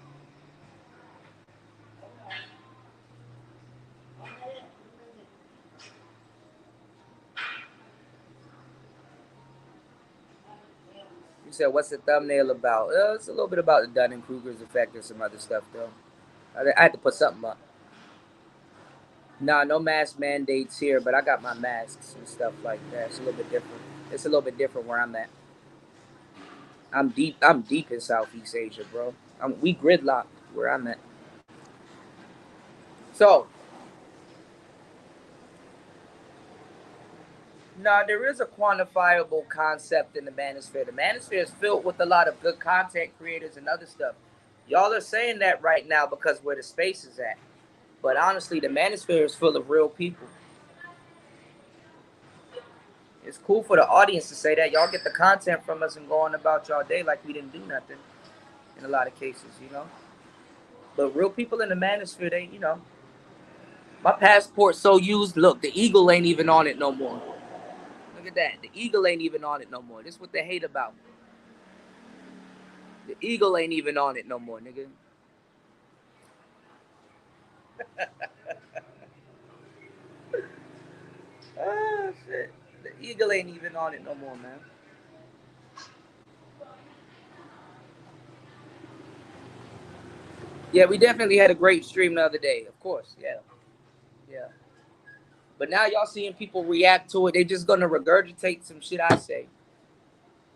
Speaker 1: You said, what's the thumbnail about? It's a little bit about the Dunning-Kruger's effect and some other stuff, though. I had to put something up. Nah, no mask mandates here, but I got my masks and stuff like that. It's a little bit different. It's a little bit different where I'm at. I'm deep. I'm deep in Southeast Asia, bro. We gridlocked where I'm at. So, nah, there is a quantifiable concept in the manosphere. The manosphere is filled with a lot of good content creators and other stuff. Y'all are saying that right now because where the space is at. But honestly, the manosphere is full of real people. It's cool for the audience to say that. Y'all get the content from us and go on about y'all day like we didn't do nothing in a lot of cases, you know? But real people in the manosphere, they, my passport's so used. Look, the eagle ain't even on it no more. Look at that. The eagle ain't even on it no more. This is what they hate about. The eagle ain't even on it no more, nigga. Ah, shit. The eagle ain't even on it no more, man. Yeah, we definitely had a great stream the other day. Of course, yeah, yeah. But now y'all seeing people react to it. They just gonna regurgitate some shit I say.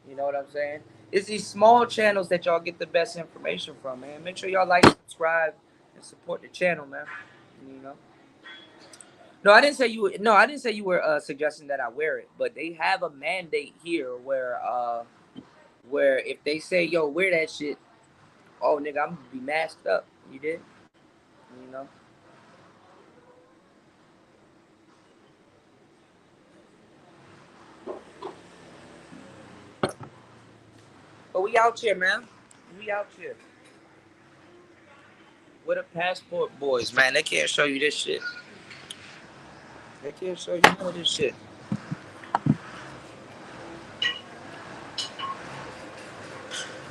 Speaker 1: You know what I'm saying? It's these small channels that y'all get the best information from, man. Make sure y'all like, subscribe, and support the channel, man. You know. No, I didn't say you. No, I didn't say you were suggesting that I wear it, but they have a mandate here where if they say, "Yo, wear that shit," oh nigga, I'm gonna be masked up. You did, you know. But we out here, man. We out here. With the passport boys, man. They can't show you this shit. They can't show you none of this shit.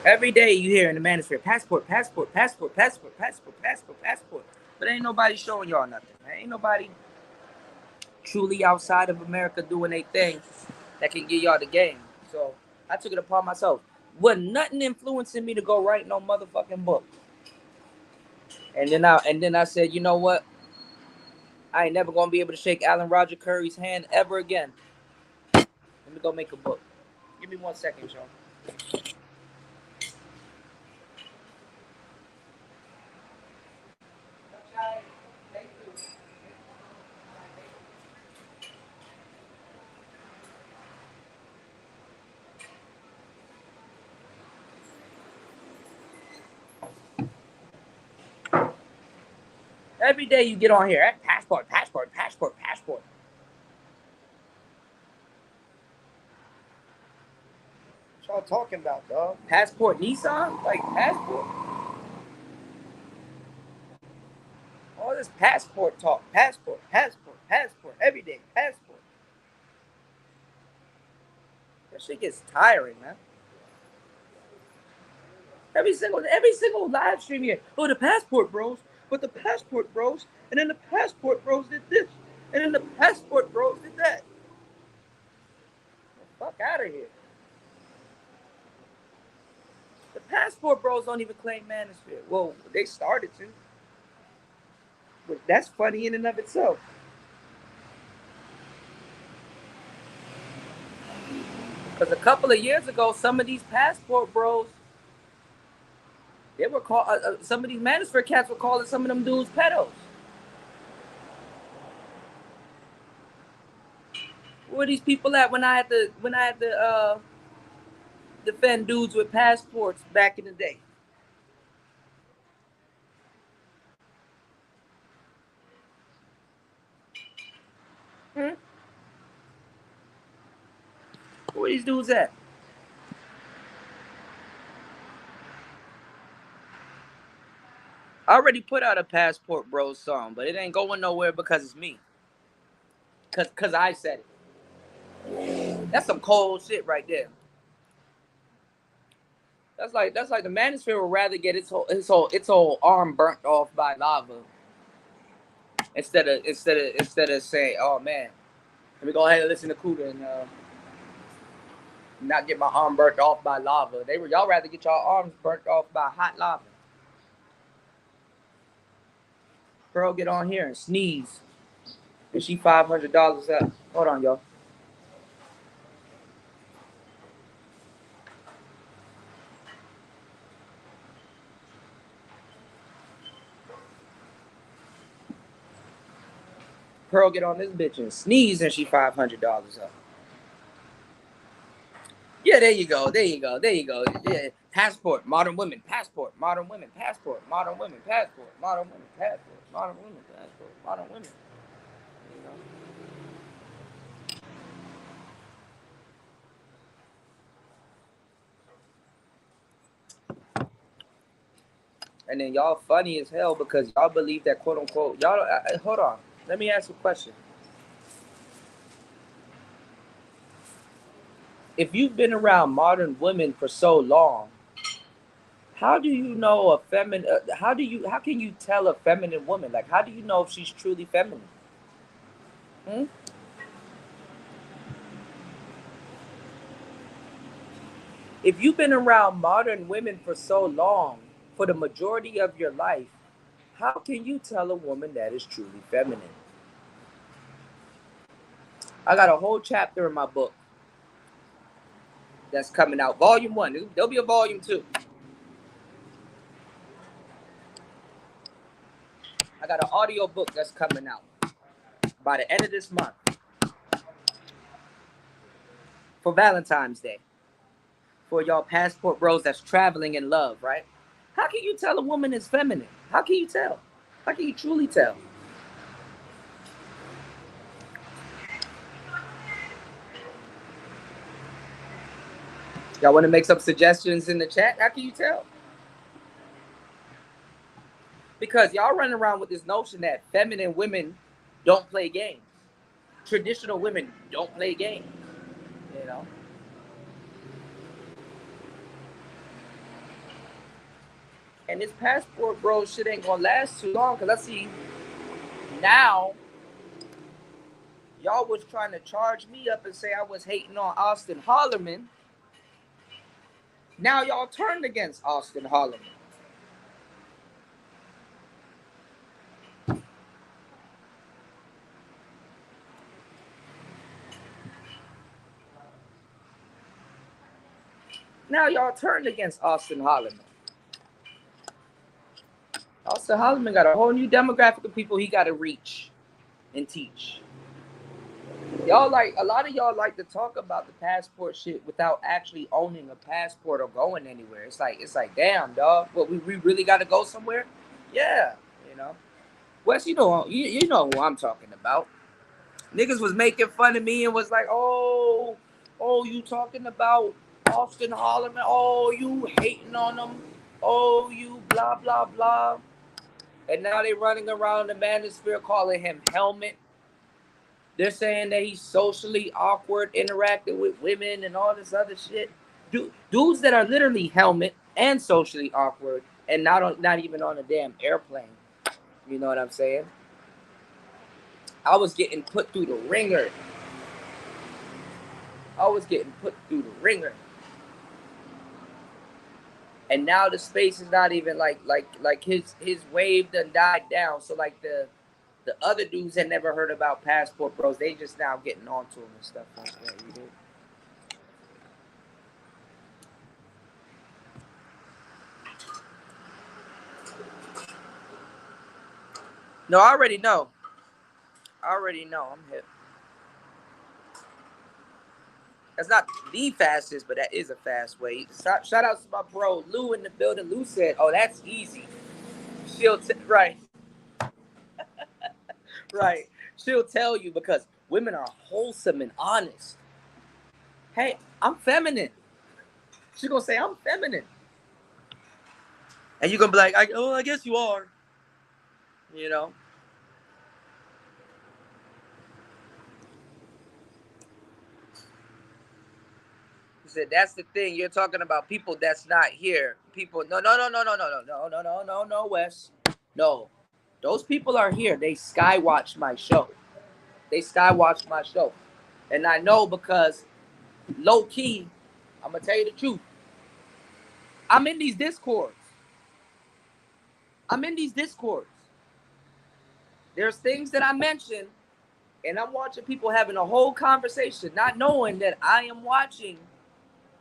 Speaker 1: Every day you hear in the manosphere, passport, passport, passport, passport, passport, passport, passport. But ain't nobody showing y'all nothing, man. Ain't nobody truly outside of America doing a thing that can get y'all the game. So I took it upon myself. Wasn't nothing influencing me to go write no motherfucking book. And then I said, you know what? I ain't never gonna be able to shake Alan Roger Curry's hand ever again. Let me go make a book. Give me 1 second, y'all. Every day you get on here, passport, passport, passport, passport. What y'all talking about, dog? Passport Nissan? Like passport? All this passport talk. Passport, passport, passport. Every day, passport. That shit gets tiring, man. Every single live stream here. Oh, the passport bros. But the passport bros. And then the passport bros did this. And then the passport bros did that. Fuck out of here. The passport bros don't even claim manosphere. Well, they started to. But that's funny in and of itself. Because a couple of years ago, some of these passport bros, they were called. Some of these manosphere cats were calling some of them dudes pedos. Where were these people at when I had to defend dudes with passports back in the day? Hmm? Where these dudes at? I already put out a passport bros song, but it ain't going nowhere because it's me. Cause I said it. That's some cold shit right there. That's like the manosphere would rather get its whole arm burnt off by lava instead of saying, oh man, let me go ahead and listen to Kuda and not get my arm burnt off by lava. Y'all rather get y'all arms burnt off by hot lava. Pearl get on here and sneeze, and she $500 up. Hold on, y'all. Pearl get on this bitch and sneeze, and she $500 up. Yeah, there you go. There you go. There you go. Yeah, passport, modern women, passport, modern women, passport, modern women, passport, modern women, passport, modern women, passport, modern women. You know. And then y'all funny as hell because y'all believe that quote unquote y'all. Hold on. Let me ask you a question. If you've been around modern women for so long, how do you know a feminine? How can you tell a feminine woman? Like, how do you know if she's truly feminine? Hmm? If you've been around modern women for so long, for the majority of your life, how can you tell a woman that is truly feminine? I got a whole chapter in my book that's coming out. Volume 1. There'll be a volume 2. I got an audio book that's coming out by the end of this month for Valentine's Day. For y'all passport bros that's traveling in love, right? How can you tell a woman is feminine? How can you tell? How can you truly tell? Y'all want to make some suggestions in the chat? How can you tell? Because y'all running around with this notion that feminine women don't play games. Traditional women don't play games. You know? And this passport bro shit ain't gonna last too long because I see now y'all was trying to charge me up and say I was hating on Austin Hollerman. Now y'all turned against Austin Hollerman. Now y'all turned against Austin Hollerman. Austin Hollerman got a whole new demographic of people he got to reach and teach. Y'all like a lot of y'all like to talk about the passport shit without actually owning a passport or going anywhere. It's like damn dog, what we really got to go somewhere? Yeah, you know. Wes, you know who I'm talking about. Niggas was making fun of me and was like, oh, you talking about Austin Hollerman? Oh, you hating on him? Oh, you blah blah blah. And now they running around the manosphere calling him Helmet. They're saying that he's socially awkward, interacting with women and all this other shit. Dudes that are literally Helmet and socially awkward and not even on a damn airplane. You know what I'm saying? I was getting put through the ringer. I was getting put through the ringer. And now the space is not even like his wave done died down. So like the other dudes that never heard about passport bros, they just now getting onto him and stuff like that. You know? No, I already know. I already know. I'm hip. That's not the fastest, but that is a fast way. Shout out to my bro Lou in the building. Lou said, "Oh, that's easy." Right, right. She'll tell you because women are wholesome and honest. Hey, I'm feminine. She's gonna say I'm feminine, and you're gonna be like, "Oh, I guess you are." You know. He said, "That's the thing. You're talking about people that's not here. People, no, Wes. No, those people are here. They skywatch my show. They skywatch my show, and I know because low key, I'm gonna tell you the truth. I'm in these discords. I'm in these discords. There's things that I mention, and I'm watching people having a whole conversation, not knowing that I am watching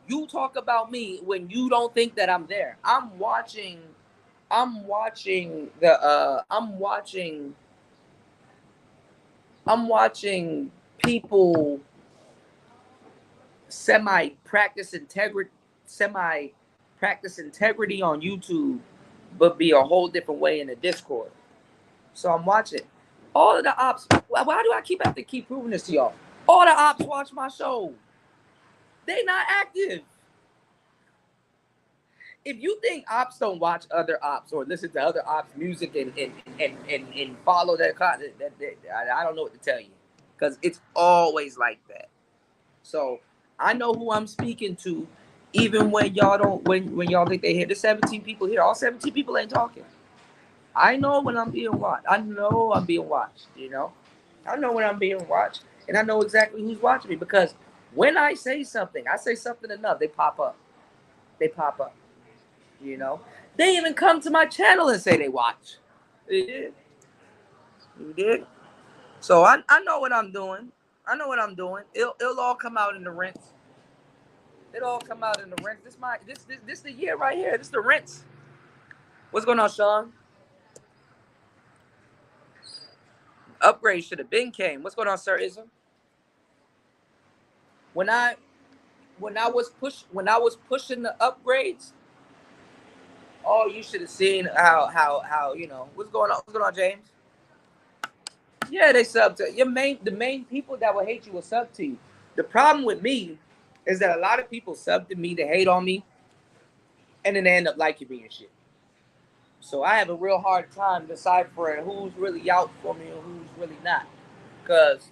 Speaker 1: you talk about me when you don't think that I'm there. I'm watching the I'm watching people semi practice integrity semi practice integrity on YouTube, but be a whole different way in the Discord. So I'm watching all of the ops. Why do I have to keep proving this to y'all? All the ops watch my show. They not active. If you think ops don't watch other ops or listen to other ops music and follow their content, I don't know what to tell you, because it's always like that. So I know who I'm speaking to, even when y'all don't when y'all think they hear the 17 people here. All 17 people ain't talking. I know when I'm being watched. I know I'm being watched. I know when I'm being watched, and I know exactly who's watching me, because when I say something enough, they pop up. They pop up. You know, they even come to my channel and say they watch. They did. You did. So I know what I'm doing. I know what I'm doing. It'll all come out in the rinse. It'll all come out in the rinse. This the year right here. This the rinse. What's going on, Sean? Upgrade should have been came. What's going on, Sir Ism? When I when I was pushing the upgrades, oh, you should have seen how what's going on, James? Yeah, they sub to the main people that will hate you will sub to you. The problem with me is that a lot of people sub to me to hate on me, and then they end up liking me and shit. So I have a real hard time deciphering who's really out for me and who's really not. Cause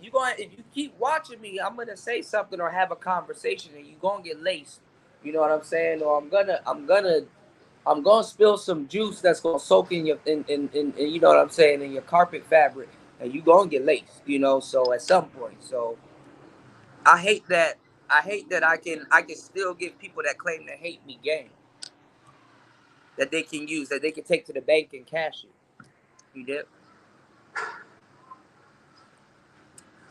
Speaker 1: if you keep watching me, I'm gonna say something or have a conversation, and you're gonna get laced. You know what I'm saying? Or I'm gonna spill some juice that's gonna soak in your in you know what I'm saying, in your carpet fabric, and you gonna get laced. So at some point. So I hate that. I can still give people that claim to hate me game that they can use, that they can take to the bank and cash it. You did.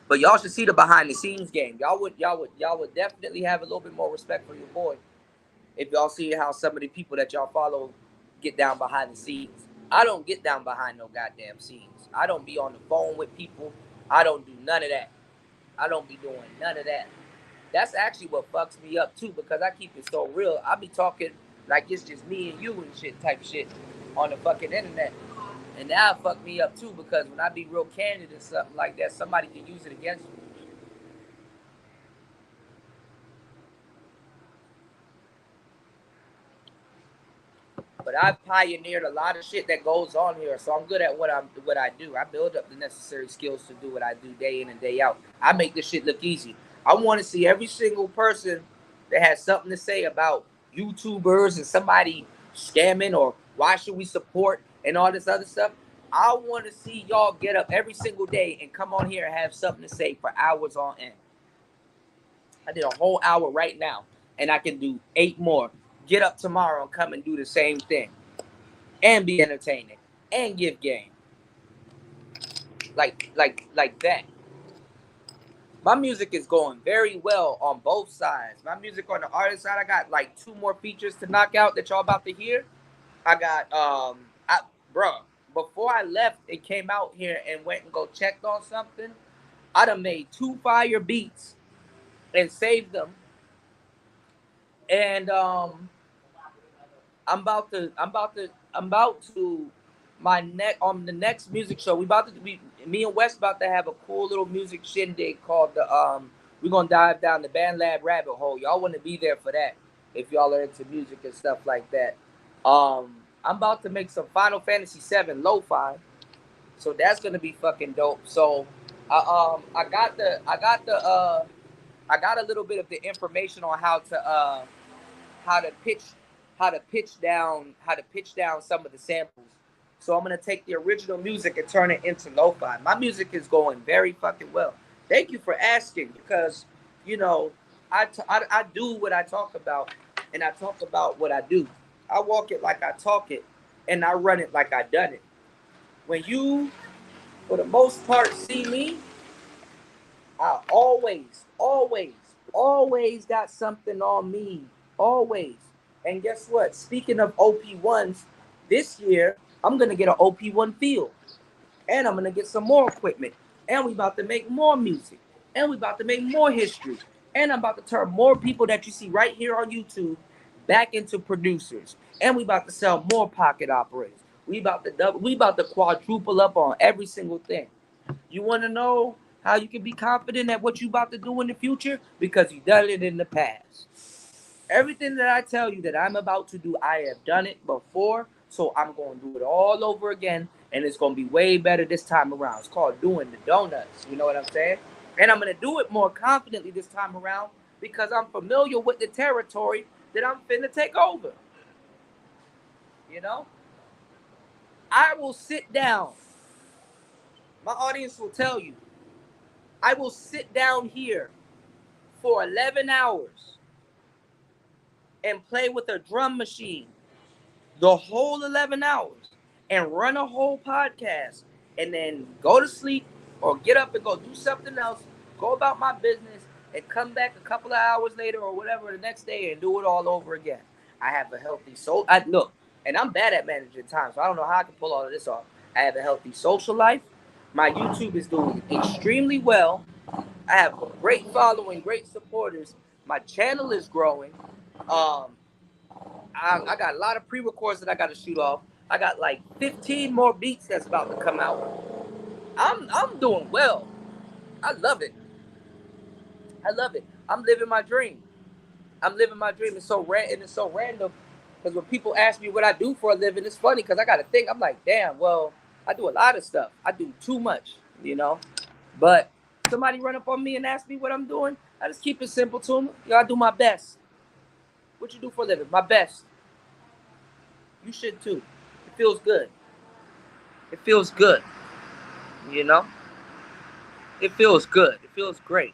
Speaker 1: But y'all should see the behind the scenes game. Y'all would definitely have a little bit more respect for your boy if y'all see how some of the people that y'all follow get down behind the scenes. I don't get down behind no goddamn scenes. I don't be on the phone with people. I don't do none of that. I don't be doing none of that. That's actually what fucks me up too, because I keep it so real. I be talking like it's just me and you and shit type shit on the fucking internet. And now it fuck me up too, because when I be real candid and something like that, somebody can use it against me. But I've pioneered a lot of shit that goes on here, so I'm good at what I do. I build up the necessary skills to do what I do day in and day out. I make this shit look easy. I want to see every single person that has something to say about YouTubers and somebody scamming or why should we support and all this other stuff. I want to see y'all get up every single day and come on here and have something to say for hours on end. I did a whole hour right now, and I can do 8 more. Get up tomorrow and come and do the same thing, and be entertaining, and give game, like that. My music is going very well on both sides. My music on the artist side, I got like 2 more features to knock out that y'all about to hear. I got bruh, before I left and came out here and went and go checked on something, I done made 2 fire beats and saved them. And I'm about to my neck on the next music show. We about to be Me and Wes about to have a cool little music shindig called the we're gonna dive down the Band Lab rabbit hole. Y'all want to be there for that if y'all are into music and stuff like that. I'm about to make some Final Fantasy VII lo-fi, so that's gonna be fucking dope. So I got a little bit of the information on how to pitch how to pitch down some of the samples. So I'm gonna take the original music and turn it into lo-fi. My music is going very fucking well. Thank you for asking, because you know I do what I talk about, and I talk about what I do. I walk it like I talk it, and I run it like I done it. When you, for the most part, see me, I always got something on me. Always. And guess what? Speaking of OP1s, this year, I'm going to get an OP1 field. And I'm going to get some more equipment. And we about to make more music. And we about to make more history. And I'm about to turn more people that you see right here on YouTube back into producers. And we about to sell more pocket operators. We about to quadruple up on every single thing. You want to know how you can be confident at what you about to do in the future? Because you done it in the past. Everything that I tell you that I'm about to do, I have done it before. So I'm going to do it all over again. And it's going to be way better this time around. It's called doing the donuts. You know what I'm saying? And I'm going to do it more confidently this time around because I'm familiar with the territory that I'm finna take over. You know? I will sit down. My audience will tell you. I will sit down here for 11 hours and play with a drum machine the whole 11 hours and run a whole podcast and then go to sleep or get up and go do something else, go about my business and come back a couple of hours later or whatever the next day and do it all over again. I have a healthy soul. Look, and I'm bad at managing time, so I don't know how I can pull all of this off. I have a healthy social life. My YouTube is doing extremely well. I have a great following, great supporters. My channel is growing. I got a lot of pre-records that I got to shoot off. I got like 15 more beats that's about to come out. I'm doing well. I love it. I love it. I'm living my dream. I'm living my dream. It's so and it's so random because when people ask me what I do for a living, it's funny because I got to think. I'm like, damn. Well, I do a lot of stuff. I do too much, you know. But somebody run up on me and ask me what I'm doing, I just keep it simple to them. Yo, I do my best. What you do for a living? My best. You should too. It feels good. It feels good. You know? It feels good. It feels great.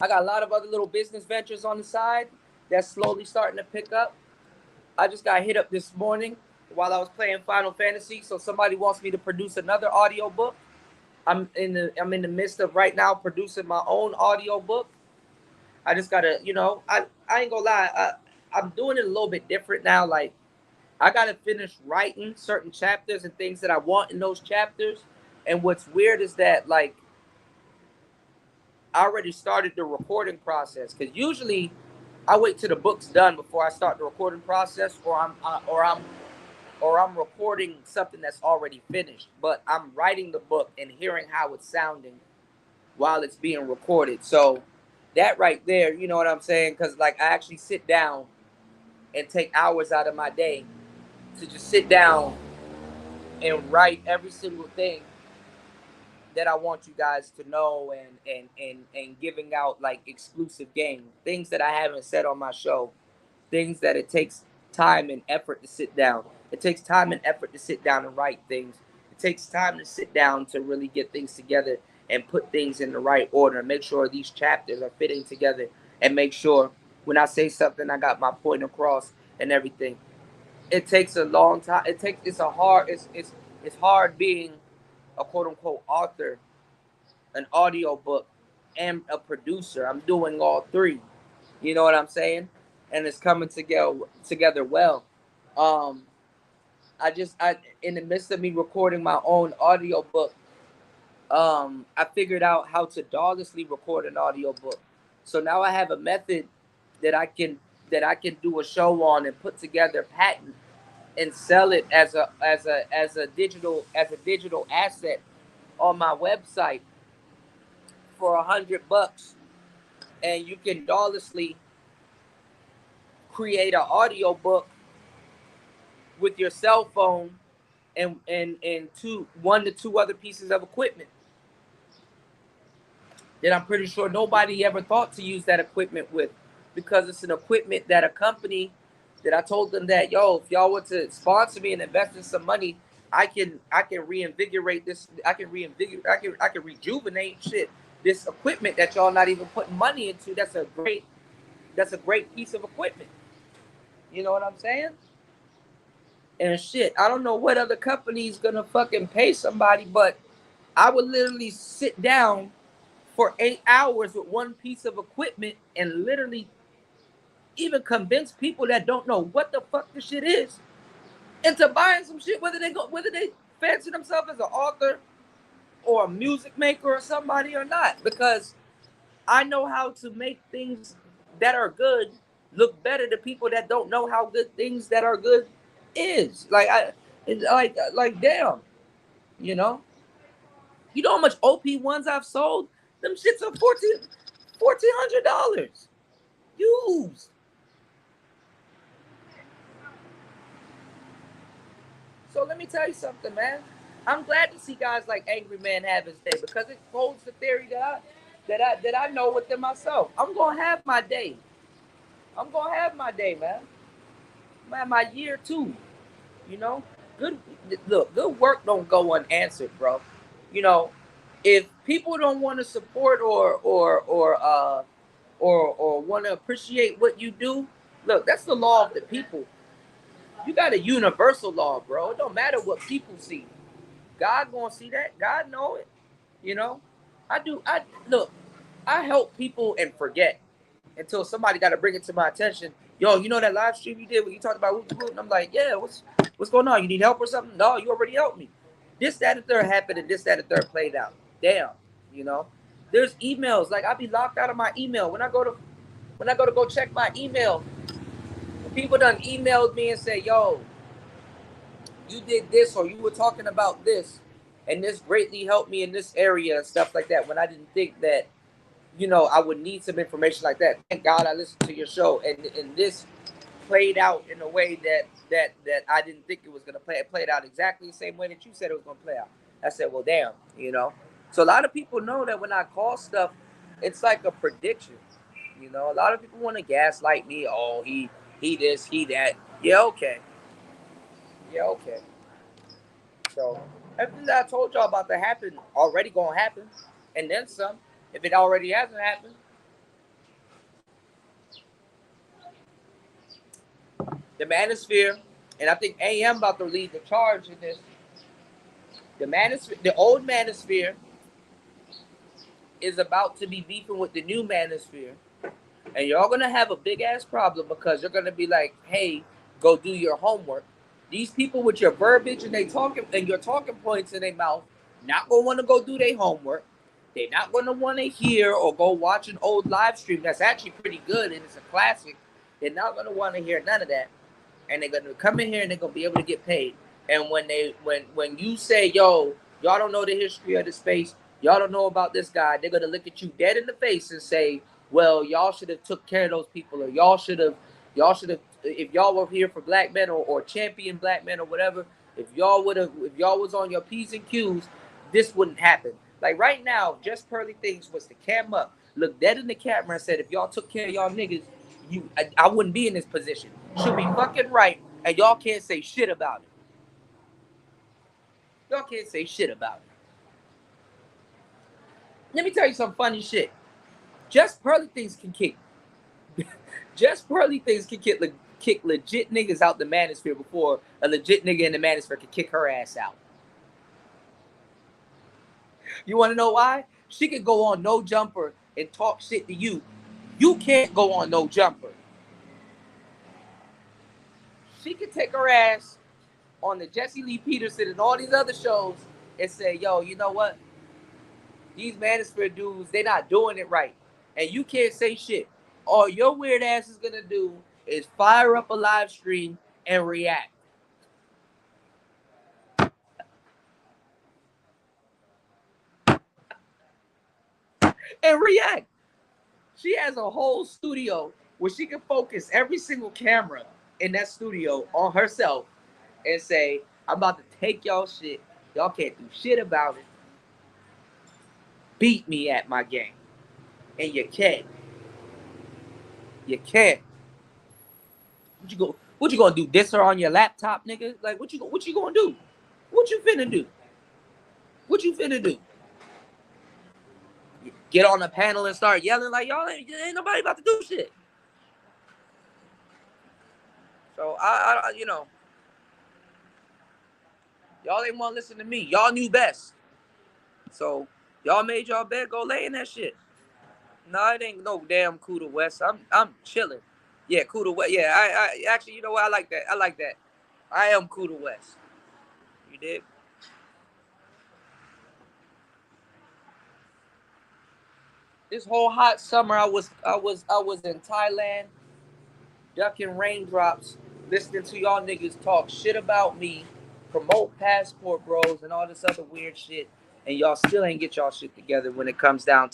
Speaker 1: I got a lot of other little business ventures on the side that's slowly starting to pick up. I just got hit up this morning while I was playing Final Fantasy, so somebody wants me to produce another audio book. I'm in the midst of right now producing my own audio book. I just gotta, I ain't gonna lie, I'm doing it a little bit different now. Like I gotta finish writing certain chapters and things that I want in those chapters. And what's weird is that like I already started the recording process because usually I wait till the book's done before I start the recording process, or I'm recording something that's already finished. But I'm writing the book and hearing how it's sounding while it's being recorded. So that right there, you know what I'm saying? Because like I actually sit down and take hours out of my day to just sit down and write every single thing that I want you guys to know, and giving out like exclusive game things that I haven't said on my show, things that it takes time and effort to sit down. It takes time and effort to sit down and write things. It takes time to sit down to really get things together and put things in the right order and make sure these chapters are fitting together and make sure when I say something I got my point across and everything. It takes a long time. It's hard being a quote unquote author, an audio book, and a producer. I'm doing all three. You know what I'm saying? And it's coming together well. Um, I in the midst of me recording my own audio book, I figured out how to dawlessly record an audio book. So now I have a method that I can do a show on and put together patent and sell it as a digital asset on my website for $100, and you can dawlessly create an audio book with your cell phone and one to two other pieces of equipment that I'm pretty sure nobody ever thought to use that equipment with, because it's an equipment that a company that I told them that, yo, if y'all want to sponsor me and invest in some money, I can reinvigorate this. I can rejuvenate shit. This equipment that y'all not even putting money into. That's a great piece of equipment. You know what I'm saying? And shit, I don't know what other company is gonna fucking pay somebody, but I would literally sit down for 8 hours with one piece of equipment and literally even convince people that don't know what the fuck this shit is into buying some shit, whether they fancy themselves as an author or a music maker or somebody or not, because I know how to make things that are good look better to people that don't know how good things that are good is. It's like damn, you know. You know how much OP ones I've sold? Them shits are $1,400 used. So let me tell you something, man. I'm glad to see guys like Angry Man have his day because it holds the theory that I know within myself. I'm gonna have my day. I'm gonna have my day, man. I'm gonna have my year too. You know, good look, good work don't go unanswered, bro. You know, if people don't want to support or want to appreciate what you do, look, that's the law of the people. You got a universal law, bro. It don't matter what people see. God gonna see that. God know it. You know, I do. I look. I help people and forget until somebody got to bring it to my attention. Yo, you know that live stream you did when you talked about whoop, whoop, and I'm like, yeah, what's going on? You need help or something? No, you already helped me. This, that, and third happened, and this, that, and third played out. Damn, you know. There's emails like I'll be locked out of my email when I go to go check my email. People done emailed me and say, yo, you did this or you were talking about this, and this greatly helped me in this area and stuff like that. When I didn't think that I would need some information like that. Thank God I listened to your show, and this played out in a way that I didn't think it was gonna play. It played out exactly the same way that you said it was gonna play out. I said, well, damn, you know. So a lot of people know that when I call stuff, it's like a prediction. You know, a lot of people want to gaslight me. Oh, he this, he that. Yeah, okay. Yeah, okay. So everything that I told y'all about to happen already gonna happen, and then some. If it already hasn't happened, the manosphere, and I think AM about to lead the charge in this. The manosphere, the old manosphere, is about to be beefing with the new manosphere, and y'all gonna have a big ass problem because you're gonna be like, "Hey, go do your homework." These people with your verbiage and they talking and your talking points in their mouth, not gonna want to go do their homework. They're not gonna want to hear or go watch an old live stream that's actually pretty good and it's a classic. They're not gonna want to hear none of that, and they're gonna come in here and they're gonna be able to get paid. And when you say, yo, y'all don't know the history of the space, y'all don't know about this guy, they're gonna look at you dead in the face and say, well, y'all should have took care of those people, or y'all should have if y'all were here for black men or champion black men or whatever, if y'all was on your P's and Q's, this wouldn't happen. Like right now, Just Pearly Things was to cam up, look dead in the camera and said, if y'all took care of y'all niggas, I wouldn't be in this position. Should be fucking right, and y'all can't say shit about it. Y'all can't say shit about it. Let me tell you some funny shit. Just Pearly Things can kick. Just Pearly Things can kick legit niggas out the manosphere before a legit nigga in the manosphere can kick her ass out. You want to know why? She could go on No Jumper and talk shit to you. You can't go on No Jumper. She could take her ass on the Jesse Lee Peterson and all these other shows and say, yo, you know what? These manosphere dudes, they not doing it right. And you can't say shit. All your weird ass is going to do is fire up a live stream and react. And react. She has a whole studio where she can focus every single camera in that studio on herself and say, I'm about to take y'all shit. Y'all can't do shit about it. Beat me at my game. And you can't. You can't. What you gonna do? Diss her on your laptop, nigga? Like what you gonna do? What you finna do? What you finna do? Get on the panel and start yelling like y'all ain't nobody about to do shit. So I Y'all ain't want to listen to me. Y'all knew best. So y'all made y'all bed. Go lay in that shit. No, it ain't no damn Cuda West. I'm chilling. Yeah, Cuda West. Yeah, I actually, you know what? I like that. I like that. I am Cuda West. You did. This whole hot summer, I was in Thailand, ducking raindrops, listening to y'all niggas talk shit about me, promote passport bros and all this other weird shit, and y'all still ain't get y'all shit together when it comes down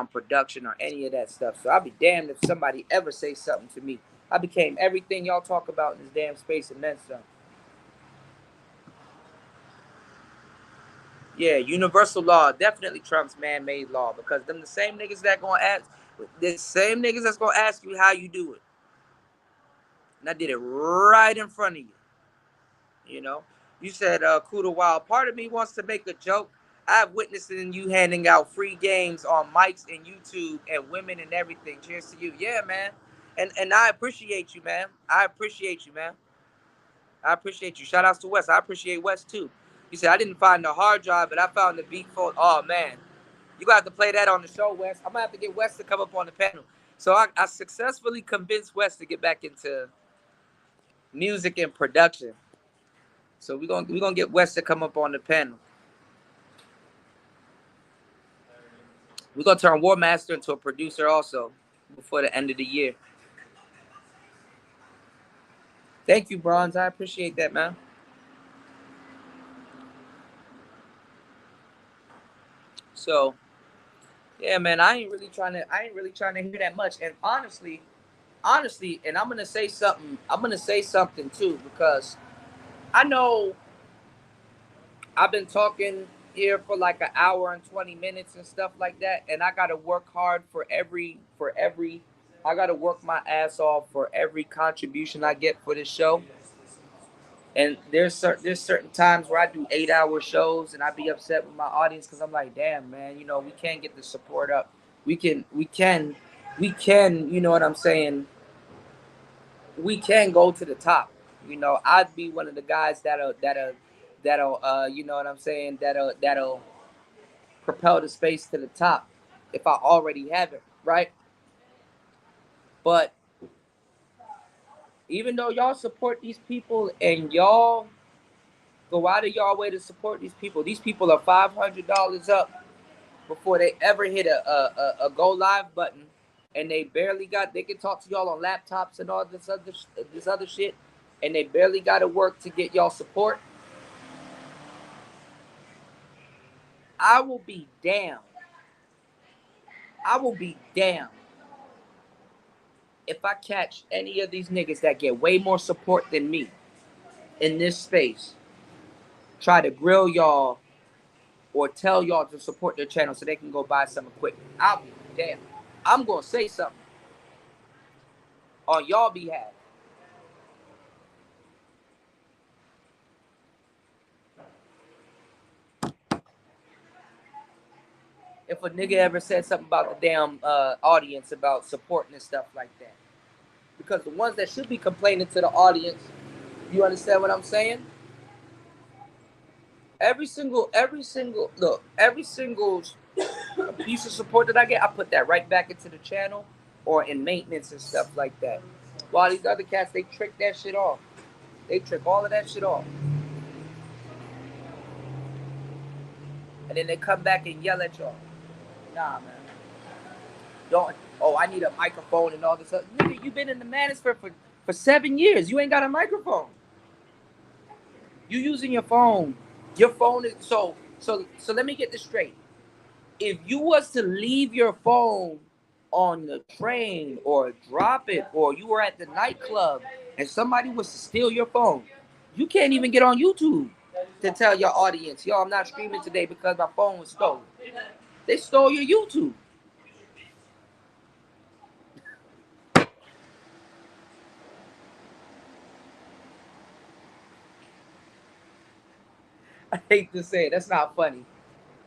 Speaker 1: production or any of that stuff. So I'll be damned if somebody ever say something to me. I became everything y'all talk about in this damn space and then some. Yeah, universal law definitely trumps man-made law because them the same niggas that gonna ask, the same niggas that's gonna ask you how you do it, and I did it right in front of you. You know, you said Kuda Wild. Part of me wants to make a joke. I've witnessed in you handing out free games on mics and YouTube and women and everything. Cheers to you, yeah, man. And I appreciate you, man. I appreciate you, man. I appreciate you. Shout outs to West. I appreciate West too. You said I didn't find the hard drive, but I found the beat for. Oh man, you got to play that on the show, West. I'm gonna have to get West to come up on the panel. So I successfully convinced West to get back into music and production. So we're gonna get West to come up on the panel. We're gonna turn War Master into a producer also before the end of the year. Thank you, Bronze. I appreciate that, man. So yeah, man, I ain't really trying to hear that much. And honestly, and I'm gonna say something. I'm gonna say something too because I know I've been talking here for like an hour and 20 minutes and stuff like that, and I gotta work hard for every. I gotta work my ass off for every contribution I get for this show. And there's certain times where I do 8 hour shows and I be upset with my audience because I'm like, damn, man, we can't get the support up. We can, you know what I'm saying? We can go to the top. I'd be one of the guys that'll you know what I'm saying? That'll propel the space to the top if I already have it, right? But even though y'all support these people and y'all go out of y'all way to support these people are $500 up before they ever hit a go live button, and they can talk to y'all on laptops and all this other shit, and they barely got to work to get y'all support. I will be damned. I will be damned if I catch any of these niggas that get way more support than me in this space try to grill y'all or tell y'all to support their channel so they can go buy some equipment. I'll be damned. I'm gonna say something on y'all behalf. If a nigga ever said something about the damn audience about supporting and stuff like that. Because the ones that should be complaining to the audience, you understand what I'm saying? Every single piece of support that I get, I put that right back into the channel or in maintenance and stuff like that. While these other cats, they trick that shit off. They trick all of that shit off. And then they come back and yell at y'all. Nah, man. Don't. Oh, I need a microphone and all this other. Nigga, you been in the manosphere for 7 years. You ain't got a microphone. You using your phone. Your phone is so let me get this straight. If you was to leave your phone on the train or drop it or you were at the nightclub and somebody was to steal your phone, you can't even get on YouTube to tell your audience, yo, I'm not streaming today because my phone was stolen. They stole your YouTube. I hate to say it, that's not funny.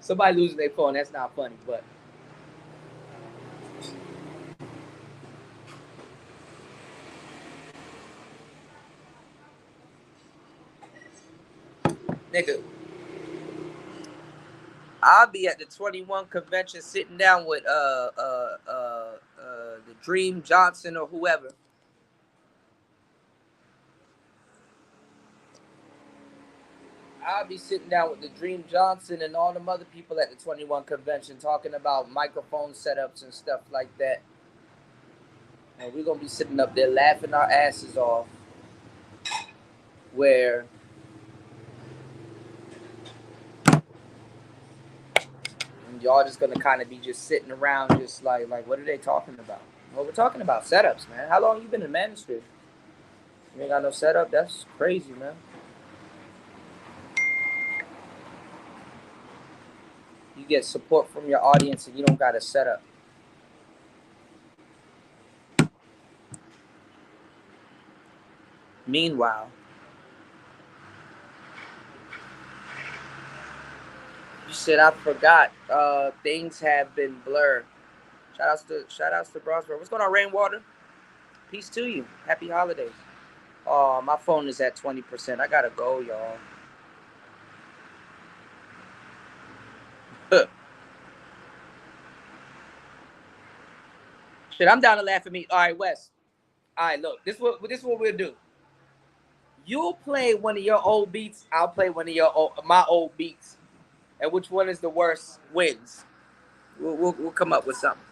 Speaker 1: Somebody losing their phone, that's not funny, but Nigga, I'll be at the 21 convention sitting down with the Dream Johnson or whoever. I'll be sitting down with the Dream Johnson and all them other people at the 21 convention talking about microphone setups and stuff like that. And we're gonna be sitting up there laughing our asses off. Where y'all just gonna kind of be just sitting around, just like what are they talking about? Well, we're talking about setups, man. How long you been in Manosphere? You ain't got no setup? That's crazy, man. You get support from your audience and you don't got a setup. Meanwhile, you said I forgot. Things have been blurred. Shout outs to Broswell. What's going on, Rainwater? Peace to you. Happy holidays. Oh, my phone is at 20%. I gotta go, y'all. Shit, I'm down to laugh at me. All right, Wes. All right, look. This is what we'll do. You'll play one of your old beats. I'll play one of my old beats, and which one is the worst wins. We'll come up with something.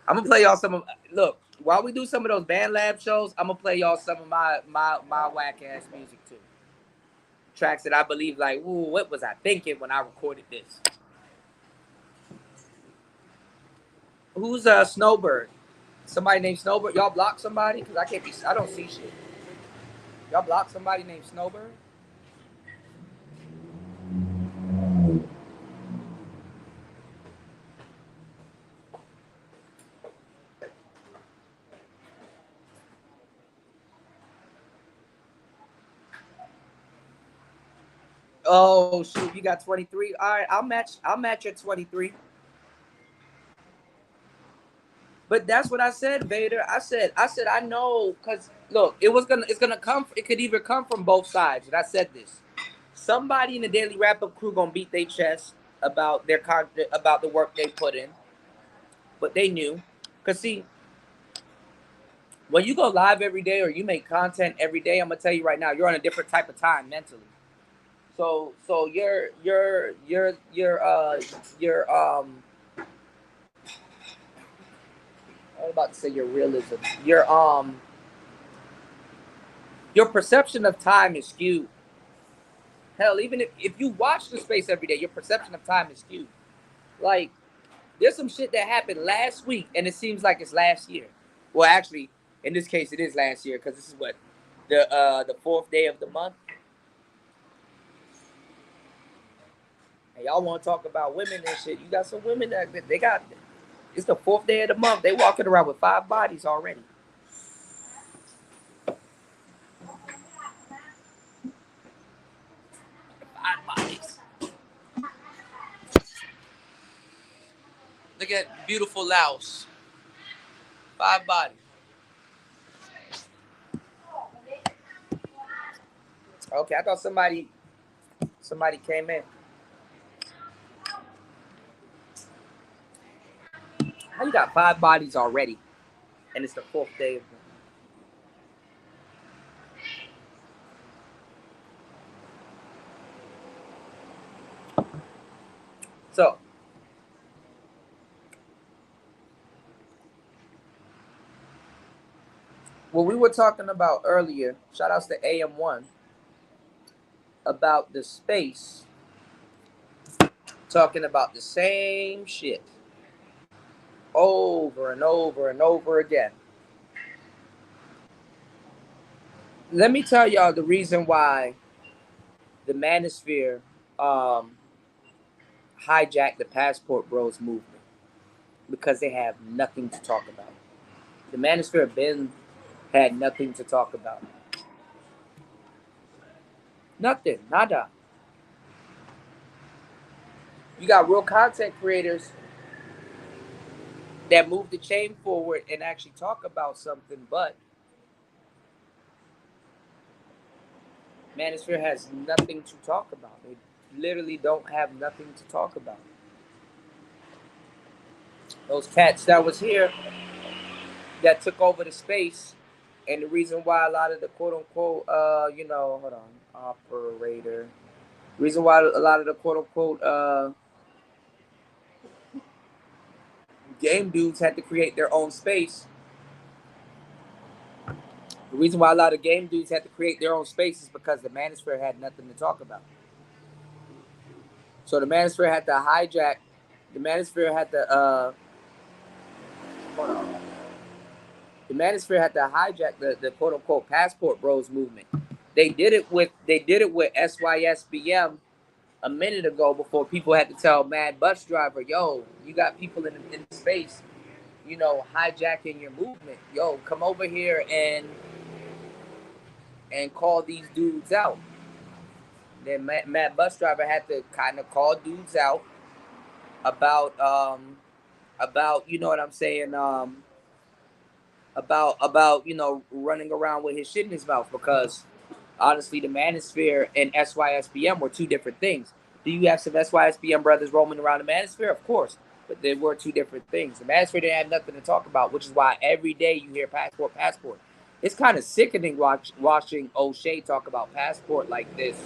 Speaker 1: I'm gonna play y'all some of. Look, while we do some of those band lab shows, I'm gonna play y'all some of my whack ass music too. Tracks that I believe like, ooh, what was I thinking when I recorded this? Who's Snowbird? Somebody named Snowbird. Y'all block somebody? Cause I don't see shit. Y'all block somebody named Snowbird? Oh shoot, you got 23. All right, I'll match your 23. But that's what I said, Vader. I said I know, cause look, it's gonna come. It could either come from both sides, and I said this. Somebody in the Daily Wrap Up crew gonna beat their chest about about the work they put in, but they knew, cause see, when you go live every day or you make content every day, I'm gonna tell you right now, you're on a different type of time mentally. So I was about to say your realism. Your perception of time is skewed. Hell, even if you watch the space every day, your perception of time is skewed. Like, there's some shit that happened last week and it seems like it's last year. Well, actually, in this case it is last year, because this is what, the fourth day of the month. And y'all want to talk about women and shit. You got some women that they got, it's the fourth day of the month. They walking around with 5 bodies already. 5 bodies. Look at beautiful Laos. 5 bodies. Okay, I thought somebody came in. How you got 5 bodies already, and it's the fourth day of the. So, what we were talking about earlier, shout outs to AM1, about the space, talking about the same shit over and over and over again. Let me tell y'all the reason why the Manosphere hijacked the Passport Bros movement. Because they have nothing to talk about. The Manosphere had nothing to talk about. Nothing. Nada. You got real content creators that move the chain forward and actually talk about something, but Manosphere has nothing to talk about. They literally don't have nothing to talk about. Those cats that was here that took over the space, and the reason why a lot of the quote unquote, hold on, operator. Reason why a lot of the quote unquote game dudes had to create their own space. The reason why a lot of game dudes had to create their own space is because the Manosphere had nothing to talk about. So the Manosphere had to hijack. The Manosphere had to hold on. The Manosphere had to hijack the quote unquote passport bros movement. They did it with SYSBM a minute ago before people had to tell Mad Bus Driver, yo, you got people in space, hijacking your movement. Yo, come over here and call these dudes out. Then Mad Bus Driver had to kind of call dudes out about you know what I'm saying about running around with his shit in his mouth, because honestly the Manosphere and SYSBM were two different things. Do you have some SYSBM brothers roaming around the Manosphere? Of course, but they were two different things. The Manosphere didn't have nothing to talk about, which is why every day you hear passport, passport. It's kind of sickening watching O'Shea talk about passport like this,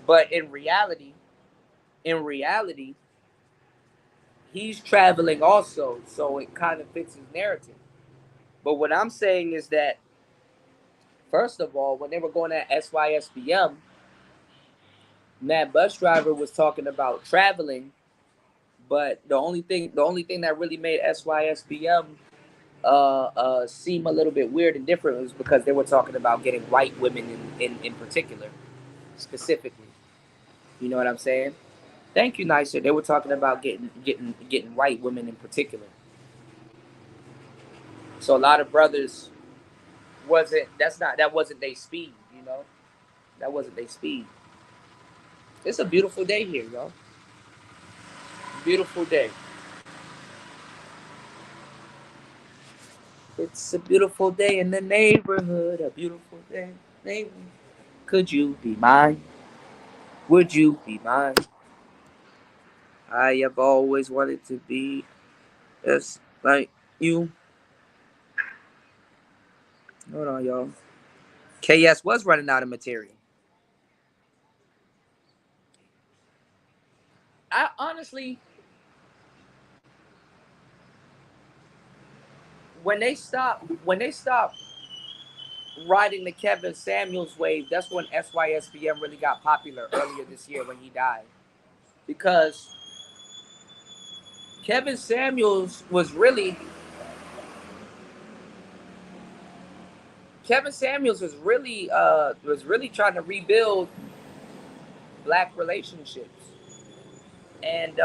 Speaker 1: but in reality, he's traveling also, so it kind of fits his narrative. But what I'm saying is that, first of all, when they were going at SYSBM, Mad Bus Driver was talking about traveling, but the only thing that really made SYSBM seem a little bit weird and different was because they were talking about getting white women in particular, specifically. You know what I'm saying? Thank you, Nicer. They were talking about getting white women in particular. So a lot of brothers that wasn't their speed, That wasn't their speed. It's a beautiful day here, y'all. Beautiful day. It's a beautiful day in the neighborhood. A beautiful day, neighbor. Could you be mine? Would you be mine? I have always wanted to be just like you. Hold on, y'all. KS was running out of material. I honestly, when they stopped riding the Kevin Samuels wave, that's when SYSBM really got popular earlier this year when he died. Because Kevin Samuels was really trying to rebuild black relationships. And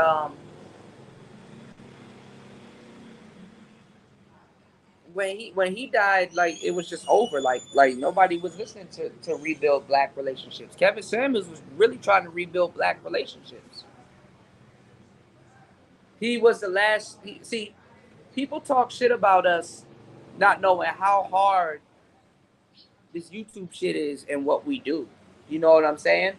Speaker 1: when he died, like it was just over. Like nobody was listening to rebuild black relationships. Kevin Samuels was really trying to rebuild black relationships. He was the last. See, people talk shit about us, not knowing how hard this YouTube shit is and what we do. You know what I'm saying?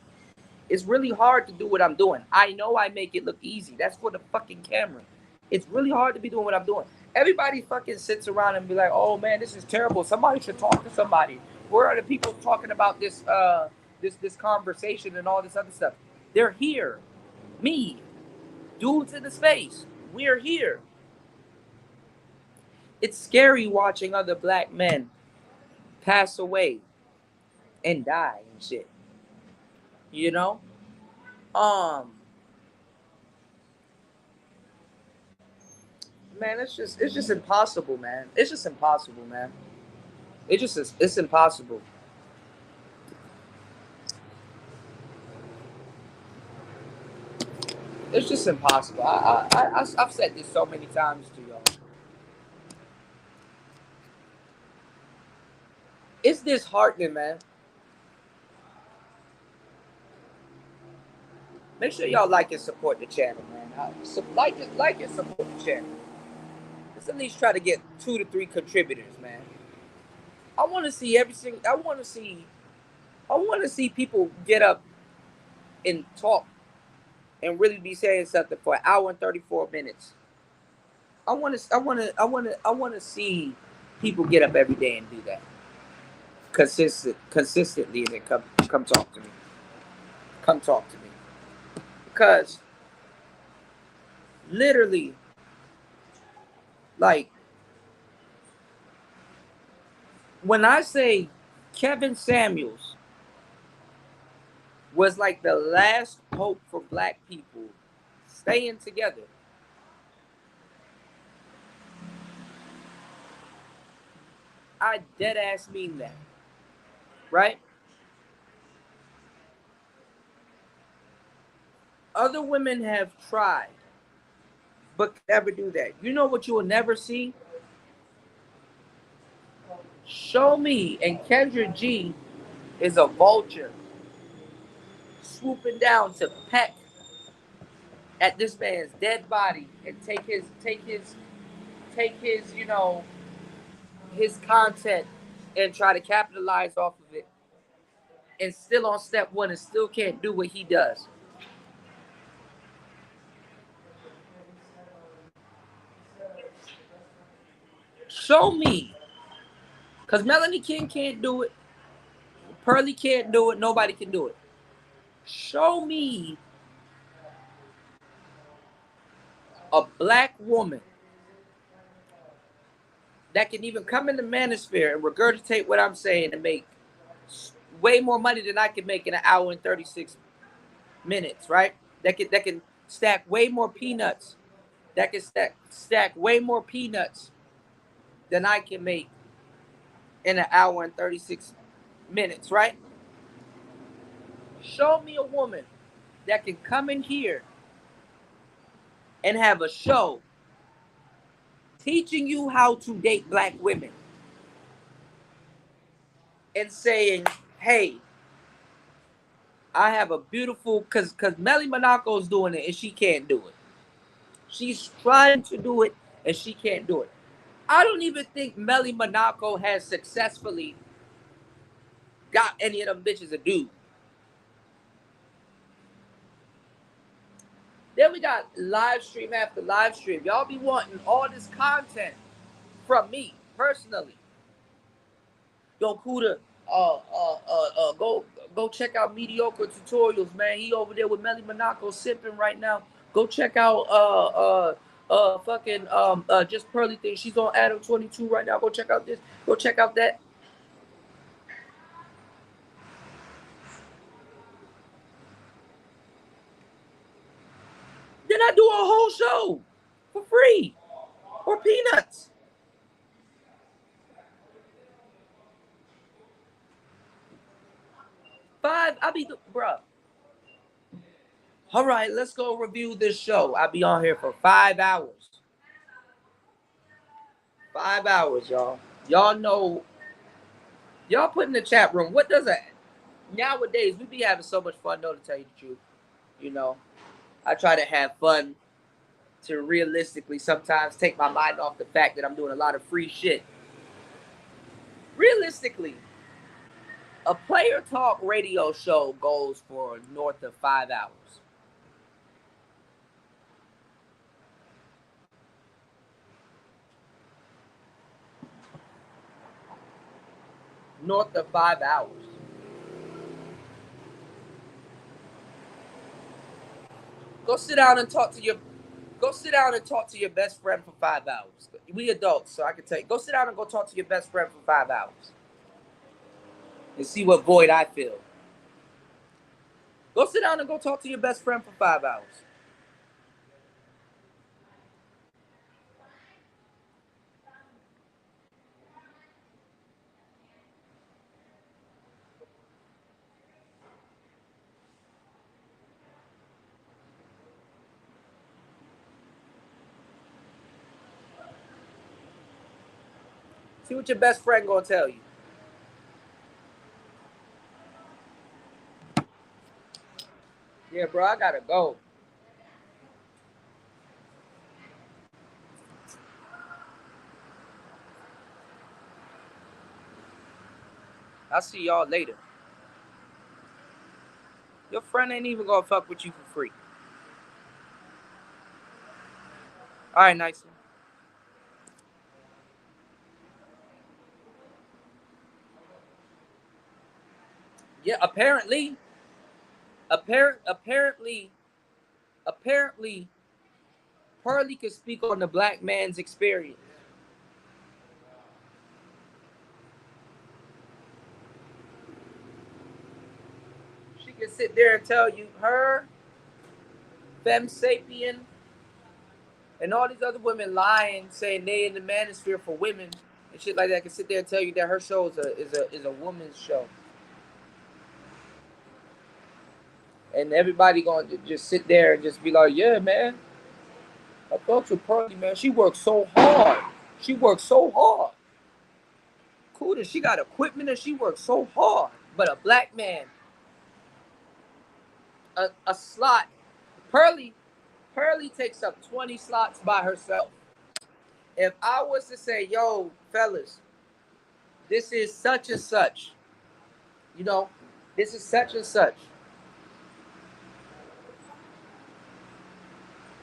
Speaker 1: It's really hard to do what I'm doing. I know I make it look easy. That's for the fucking camera. It's really hard to be doing what I'm doing. Everybody fucking sits around and be like, "Oh man, this is terrible. Somebody should talk to somebody." Where are the people talking about this conversation and all this other stuff? They're here. Me, dudes in the space. We're here. It's scary watching other black men pass away and die and shit. You know? Um, man, it's just impossible, man. It's just impossible, man. It's impossible. It's just impossible. I've said this so many times to y'all. It's disheartening, man. Make sure y'all like and support the channel, man. Like and support the channel. Let's at least try to get 2 to 3 contributors, man. I want to see every single. I want to see I want to see people get up and talk and really be saying something for an hour and 34 minutes. I want to see people get up every day and do that consistently, and then come talk to me. Come talk to me because literally, like when I say Kevin Samuels was like the last hope for black people staying together, I dead ass mean that, right? Other women have tried, but could never do that. You know what you will never see? Show me, and Kendra G is a vulture swooping down to peck at this man's dead body and take his, his content and try to capitalize off of it, and still on step one and still can't do what he does. Show me, because Melanie King can't do it, Pearly can't do it, nobody can do it. Show me a black woman that can even come in the manosphere and regurgitate what I'm saying and make way more money than I can make in an hour and 36 minutes, right? That can stack way more peanuts. That can stack way more peanuts than I can make in an hour and 36 minutes, right? Show me a woman that can come in here and have a show teaching you how to date black women and saying, hey, I have a beautiful, because Melly Monaco's doing it and she can't do it. She's trying to do it and she can't do it. I don't even think Melly Monaco has successfully got any of them bitches a dude. Then we got live stream after live stream. Y'all be wanting all this content from me personally. Yo, Kuda, go check out Mediocre Tutorials, man. He over there with Melly Monaco sipping right now. Go check out fucking just Pearly thing. She's on Adam 22 right now. Go check out this. Go check out that. Then I do a whole show for free or peanuts. I'll be bruh. All right, let's go review this show. I'll be on here for 5 hours. 5 hours, y'all. Y'all know. Y'all put in the chat room. What does that? Nowadays, we be having so much fun, though, to tell you the truth. You know, I try to have fun to realistically sometimes take my mind off the fact that I'm doing a lot of free shit. Realistically, a player talk radio show goes for north of 5 hours. North of 5 hours. Go sit down and talk to your best friend for 5 hours. We adults, so I can tell you. Go sit down and go talk to your best friend for 5 hours. And see what void I feel. Go sit down and go talk to your best friend for 5 hours. See what your best friend gonna tell you. Yeah, bro, I gotta go. I'll see y'all later. friend ain't even gonna fuck with you for free. All right, nice one. Yeah, apparently, Pearly could speak on the black man's experience. She can sit there and tell you her, Femme Sapien, and all these other women lying, saying they in the manosphere for women and shit like that. Can sit there and tell you that her show is a woman's show, and everybody gonna just sit there and just be like, yeah, man, I fucks with Pearly, man. She works so hard. She works so hard. Cool that she got equipment and she works so hard. But a black man, a slot, Pearly, Pearly takes up 20 slots by herself. If I was to say, yo, fellas, this is such and such, you know, this is such and such.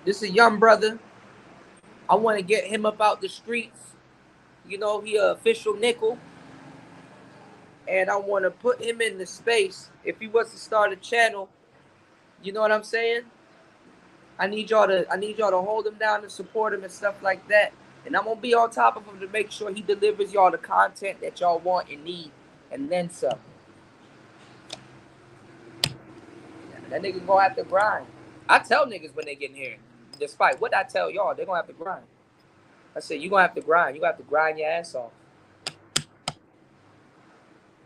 Speaker 1: This is a young brother. I want to get him up out the streets. You know, he an official nickel. And I want to put him in the space. If he was to start a channel, you know what I'm saying? I need y'all to hold him down and support him and stuff like that. And I'm gonna be on top of him to make sure he delivers y'all the content that y'all want and need, and then some. That nigga gonna have to grind. I tell niggas when they get in here, despite what I tell y'all, they're gonna have to grind. I said you gonna have to grind. You gonna have to grind your ass off.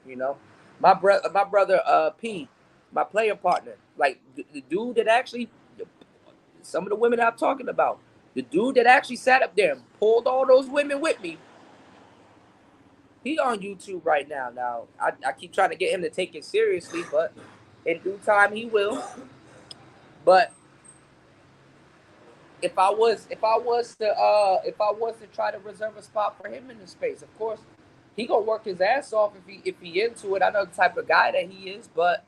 Speaker 1: You know, my brother P, my player partner, like the dude that actually, some of the women I'm talking about, the dude that actually sat up there and pulled all those women with me, he on YouTube right now. Now I keep trying to get him to take it seriously, but in due time he will. But if I was to try to reserve a spot for him in the space, of course he gonna work his ass off if he into it. I know the type of guy that he is, but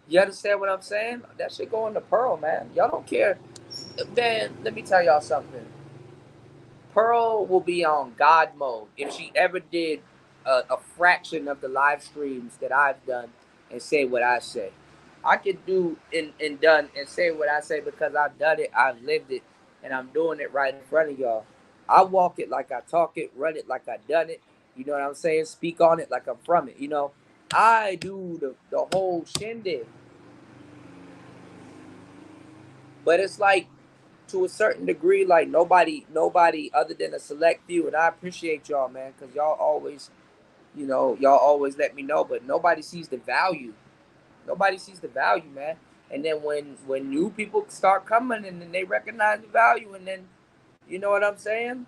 Speaker 1: you understand what I'm saying? That shit going to Pearl, man. Y'all don't care. Man, let me tell y'all something. Pearl will be on God mode if she ever did a fraction of the live streams that I've done and say what I say. I could do and done and say what I say because I've done it, I've lived it, and I'm doing it right in front of y'all. I walk it like I talk it, run it like I done it. You know what I'm saying? Speak on it like I'm from it. You know, I do the whole shindig. But it's like to a certain degree, like nobody other than a select few, and I appreciate y'all, man, because y'all always, y'all always let me know, but nobody sees the value. Nobody sees the value, man. And then when new people start coming and then they recognize the value, and then you know what I'm saying?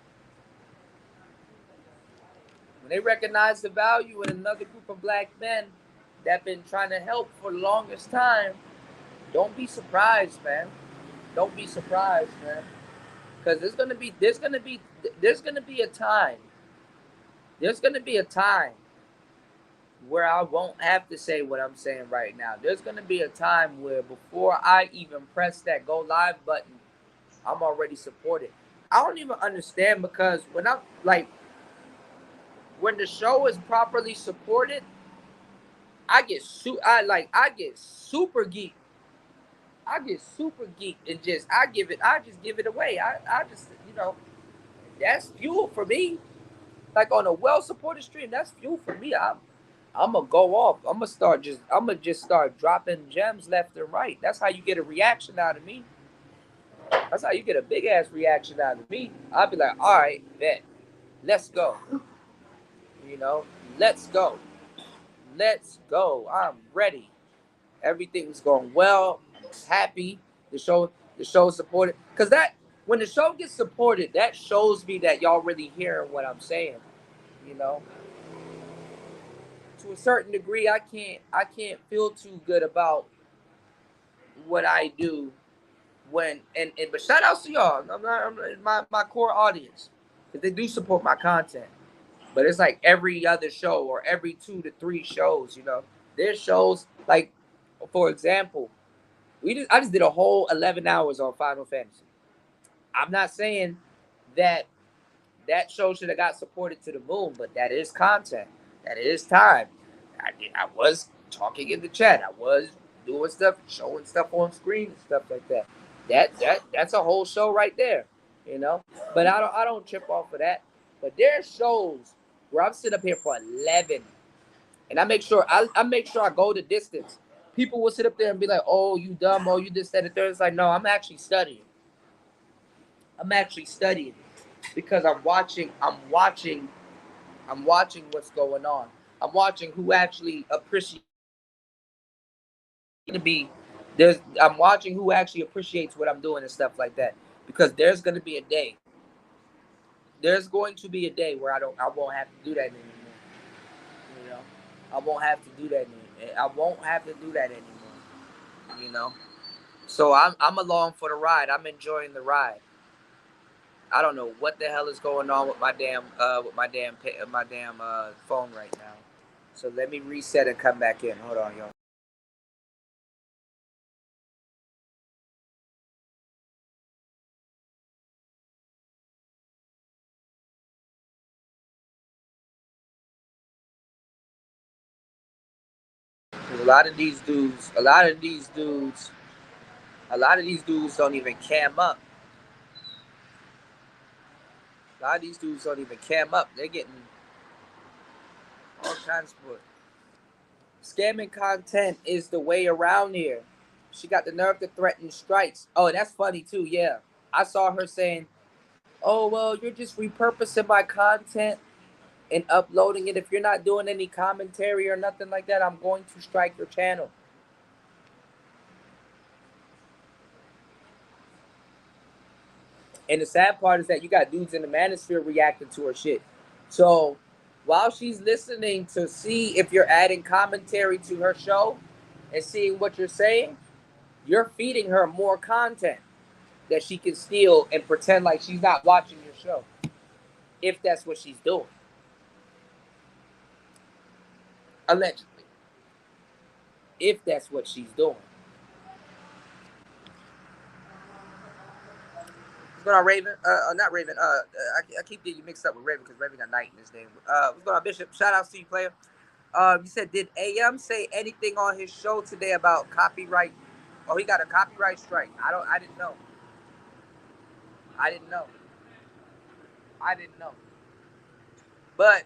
Speaker 1: When they recognize the value in another group of black men that been trying to help for the longest time, don't be surprised, man. Don't be surprised, man. Because there's gonna be a time. There's gonna be a time where I won't have to say what I'm saying right now. There's gonna be a time where before I even press that go live button, I'm already supported. I don't even understand because when the show is properly supported, I get super geek. I get super geek and I just give it away. I just that's fuel for me. Like on a well supported stream, that's fuel for me. I'm gonna go off. I'm gonna just start dropping gems left and right. That's how you get a reaction out of me. That's how you get a big ass reaction out of me. I'll be like, all right, bet, let's go. You know, let's go, let's go. I'm ready. Everything's going well. I'm happy. The show, the show is supported. Cause when the show gets supported, that shows me that y'all really hearing what I'm saying. You know, to a certain degree, I can't feel too good about what I do and but shout outs to y'all. My core audience because they do support my content. But it's like every other show or every 2 to 3 shows. There's shows like For example, I just did a whole 11 hours on Final Fantasy. I'm not saying that that show should have got supported to the moon, but that is content. That is time. I was talking in the chat. I was doing stuff, showing stuff on screen and stuff like that. That's a whole show right there, you know. But I don't trip off of that. But there are shows where I'm sitting up here for 11, and I make sure I go the distance. People will sit up there and be like, "Oh, you dumb. Oh, you this, that, and the third." It's like, no, I'm actually studying. I'm actually studying because I'm watching what's going on. I'm watching who actually appreciates to be there's I'm watching who actually appreciates what I'm doing and stuff like that. Because there's gonna be a day. There's going to be a day where I won't have to do that anymore. You know? I won't have to do that anymore. I won't have to do that anymore. You know? So I'm along for the ride. I'm enjoying the ride. I don't know what the hell is going on with my damn phone right now. So let me reset and come back in. Hold on, y'all. A lot of these dudes, a lot of these dudes don't even cam up. A lot of these dudes don't even cam up. They're getting all kinds of foot. Scamming content is the way around here. She got the nerve to threaten strikes. Oh, that's funny too. Yeah, I saw her saying, "Oh well, you're just repurposing my content and uploading it. If you're not doing any commentary or nothing like that, I'm going to strike your channel." And the sad part is that you got dudes in the manosphere reacting to her shit. So while she's listening to see if you're adding commentary to her show and seeing what you're saying, you're feeding her more content that she can steal and pretend like she's not watching your show. If that's what she's doing. Allegedly. If that's what she's doing. What's going on, Raven? Not Raven. I keep getting you mixed up with Raven because Raven got Knight in his name. What's going on, Bishop? Shout out to you, player. You said, did AM say anything on his show today about copyright? Oh, he got a copyright strike. I didn't know. I didn't know. I didn't know. But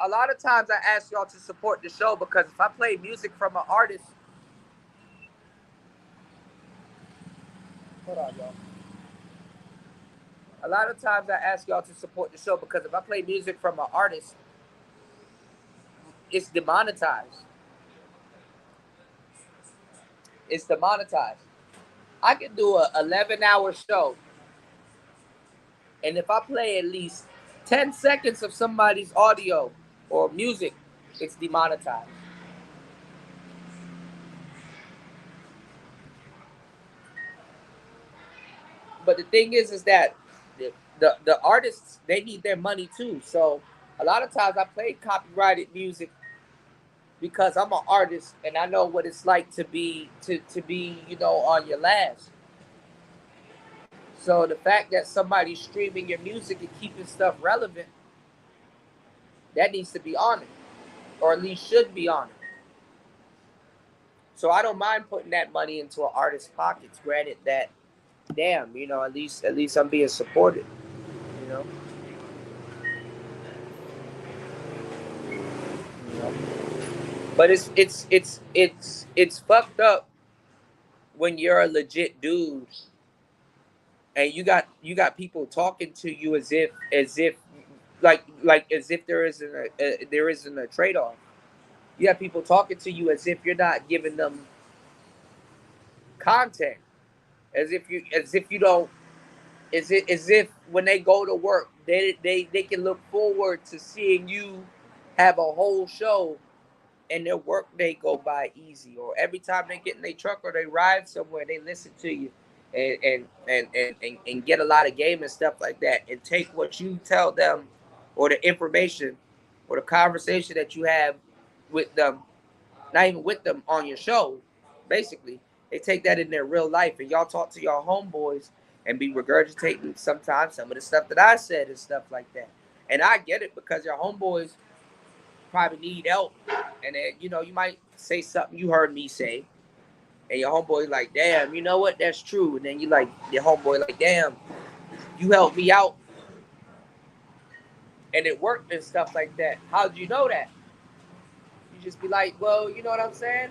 Speaker 1: a lot of times I ask y'all to support the show because if I play music from an artist, hold on, y'all. A lot of times I ask y'all to support the show because if I play music from an artist, it's demonetized. It's demonetized. I can do a 11-hour show, and if I play at least 10 seconds of somebody's audio or music, it's demonetized. But the thing is that the artists, they need their money too. So a lot of times I play copyrighted music because I'm an artist and I know what it's like to be on your last. So the fact that somebody's streaming your music and keeping stuff relevant, that needs to be honored, or at least should be honored. So I don't mind putting that money into an artist's pockets. Granted that, damn, at least I'm being supported. You know, you know. But it's fucked up when you're a legit dude and you got people talking to you as if like as if there isn't a trade off. You have people talking to you as if you're not giving them content, as if you don't as if when they go to work they can look forward to seeing you have a whole show and their work day go by easy, or every time they get in their truck or they ride somewhere they listen to you and get a lot of game and stuff like that and take what you tell them or the information or the conversation that you have with them not even with them on your show. Basically, they take that in their real life, and y'all talk to y'all homeboys and be regurgitating sometimes some of the stuff that I said and stuff like that. And I get it because your homeboys probably need help, and then, you might say something you heard me say, and your homeboy like, damn, you know what? That's true. And then you like your homeboy like, damn, you helped me out, and it worked and stuff like that. How'd you know that? You just be like, well, you know what I'm saying?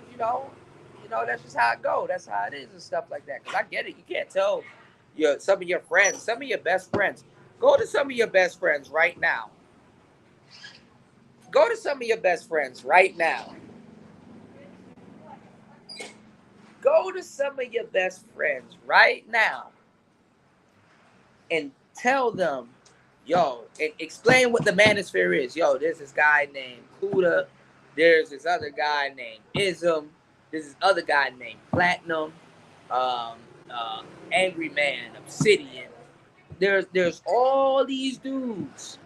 Speaker 1: That's just how it go. That's how it is and stuff like that. Cause I get it. You can't tell some of your friends, some of your best friends. Go to some of your best friends right now. Go to some of your best friends right now. Go to some of your best friends right now and tell them, yo, and explain what the manosphere is. Yo, there's this guy named Kuda. There's this other guy named Ism. There's this other guy named Platinum. Um, Angry Man, Obsidian. There's all these dudes,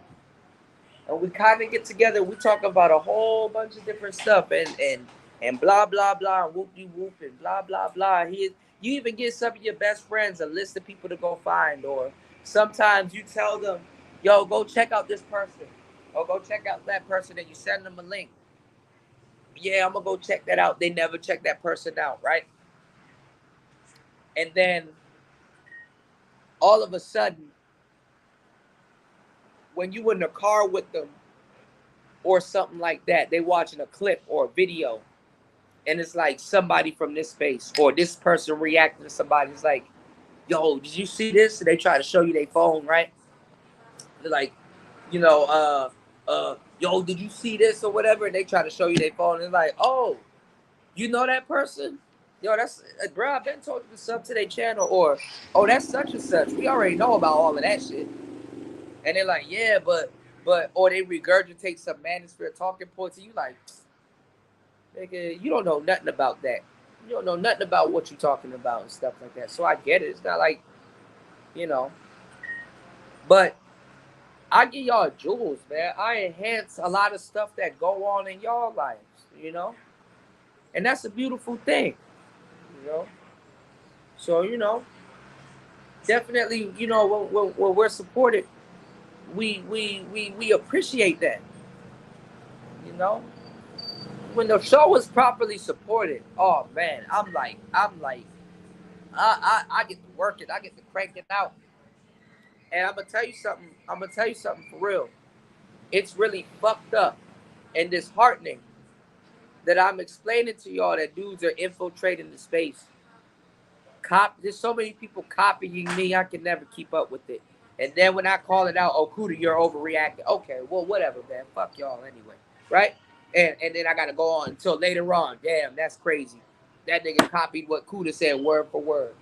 Speaker 1: and we kind of get together. We talk about a whole bunch of different stuff, and blah blah blah, and whoop de whoop, and blah blah blah. You even get some of your best friends a list of people to go find, or sometimes you tell them, "Yo, go check out this person, or go check out that person," and you send them a link. Yeah, I'm gonna go check that out. They never check that person out, right? And then all of a sudden, when you in the car with them or something like that, they watching a clip or a video, and it's like somebody from this space or this person reacting to somebody. It's like, yo, did you see this? And they try to show you their phone, right? They're like, yo, did you see this or whatever? And they try to show you their phone. And it's like, oh, you know that person? Yo, that's bro. I've been told you to sub to their channel, or oh, that's such and such. We already know about all of that shit. And they're like, yeah, but, or they regurgitate some manosphere talking points, and you like, nigga, you don't know nothing about that. You don't know nothing about what you're talking about and stuff like that. So I get it. It's not like, you know, but I give y'all jewels, man. I enhance a lot of stuff that go on in y'all lives, and that's a beautiful thing, you know. So definitely, when we're supported, we appreciate that, you know. When the show is properly supported, oh man, I get to work it, I get to crank it out, and I'm gonna tell you something. I'm gonna tell you something for real. It's really fucked up and disheartening that I'm explaining to y'all that dudes are infiltrating the space. There's so many people copying me, I can never keep up with it. And then when I call it out, oh Kuda, you're overreacting. Okay, well whatever, man. Fuck y'all anyway, right? And then I gotta go on until later on. Damn, that's crazy. That nigga copied what Kuda said word for word.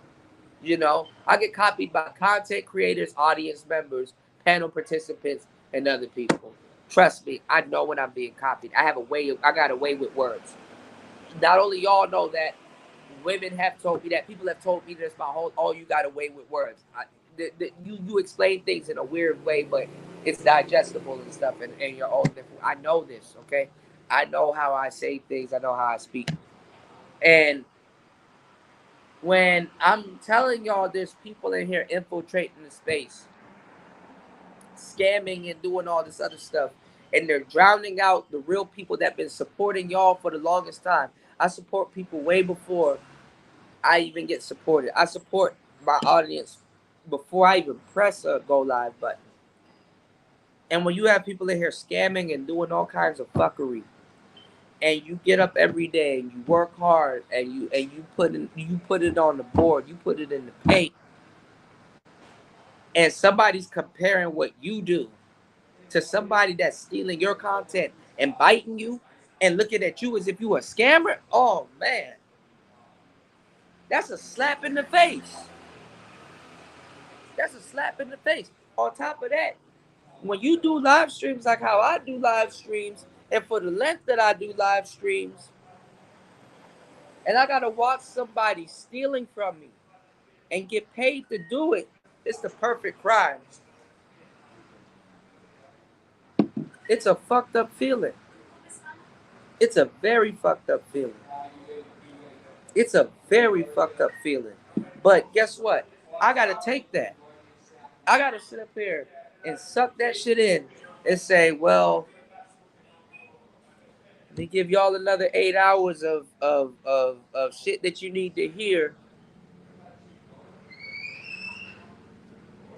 Speaker 1: I get copied by content creators, audience members, panel participants, and other people. Trust me, I know when I'm being copied. I got a way with words. Not only y'all know that, women have told me that. People have told me this my whole. Oh, you got a way with words. You explain things in a weird way, but it's digestible and stuff, and your own different. I know this, okay? I know how I say things. I know how I speak, and when I'm telling y'all, there's people in here infiltrating the space, scamming and doing all this other stuff, and they're drowning out the real people that been supporting y'all for the longest time. I support people way before I even get supported. I support my audience before I even press a go live button. And when you have people in here scamming and doing all kinds of fuckery, and you get up every day and you work hard and you put it on the board, you put it in the paint, and somebody's comparing what you do to somebody that's stealing your content and biting you and looking at you as if you a scammer, oh man, that's a slap in the face. That's a slap in the face. On top of that, when you do live streams like how I do live streams, and for the length that I do live streams, and I gotta watch somebody stealing from me and get paid to do it, it's the perfect crime. It's a fucked up feeling. It's a very fucked up feeling. It's a very fucked up feeling. But guess what? I gotta take that. I gotta sit up here and suck that shit in and say, well, they give y'all another 8 hours of shit that you need to hear,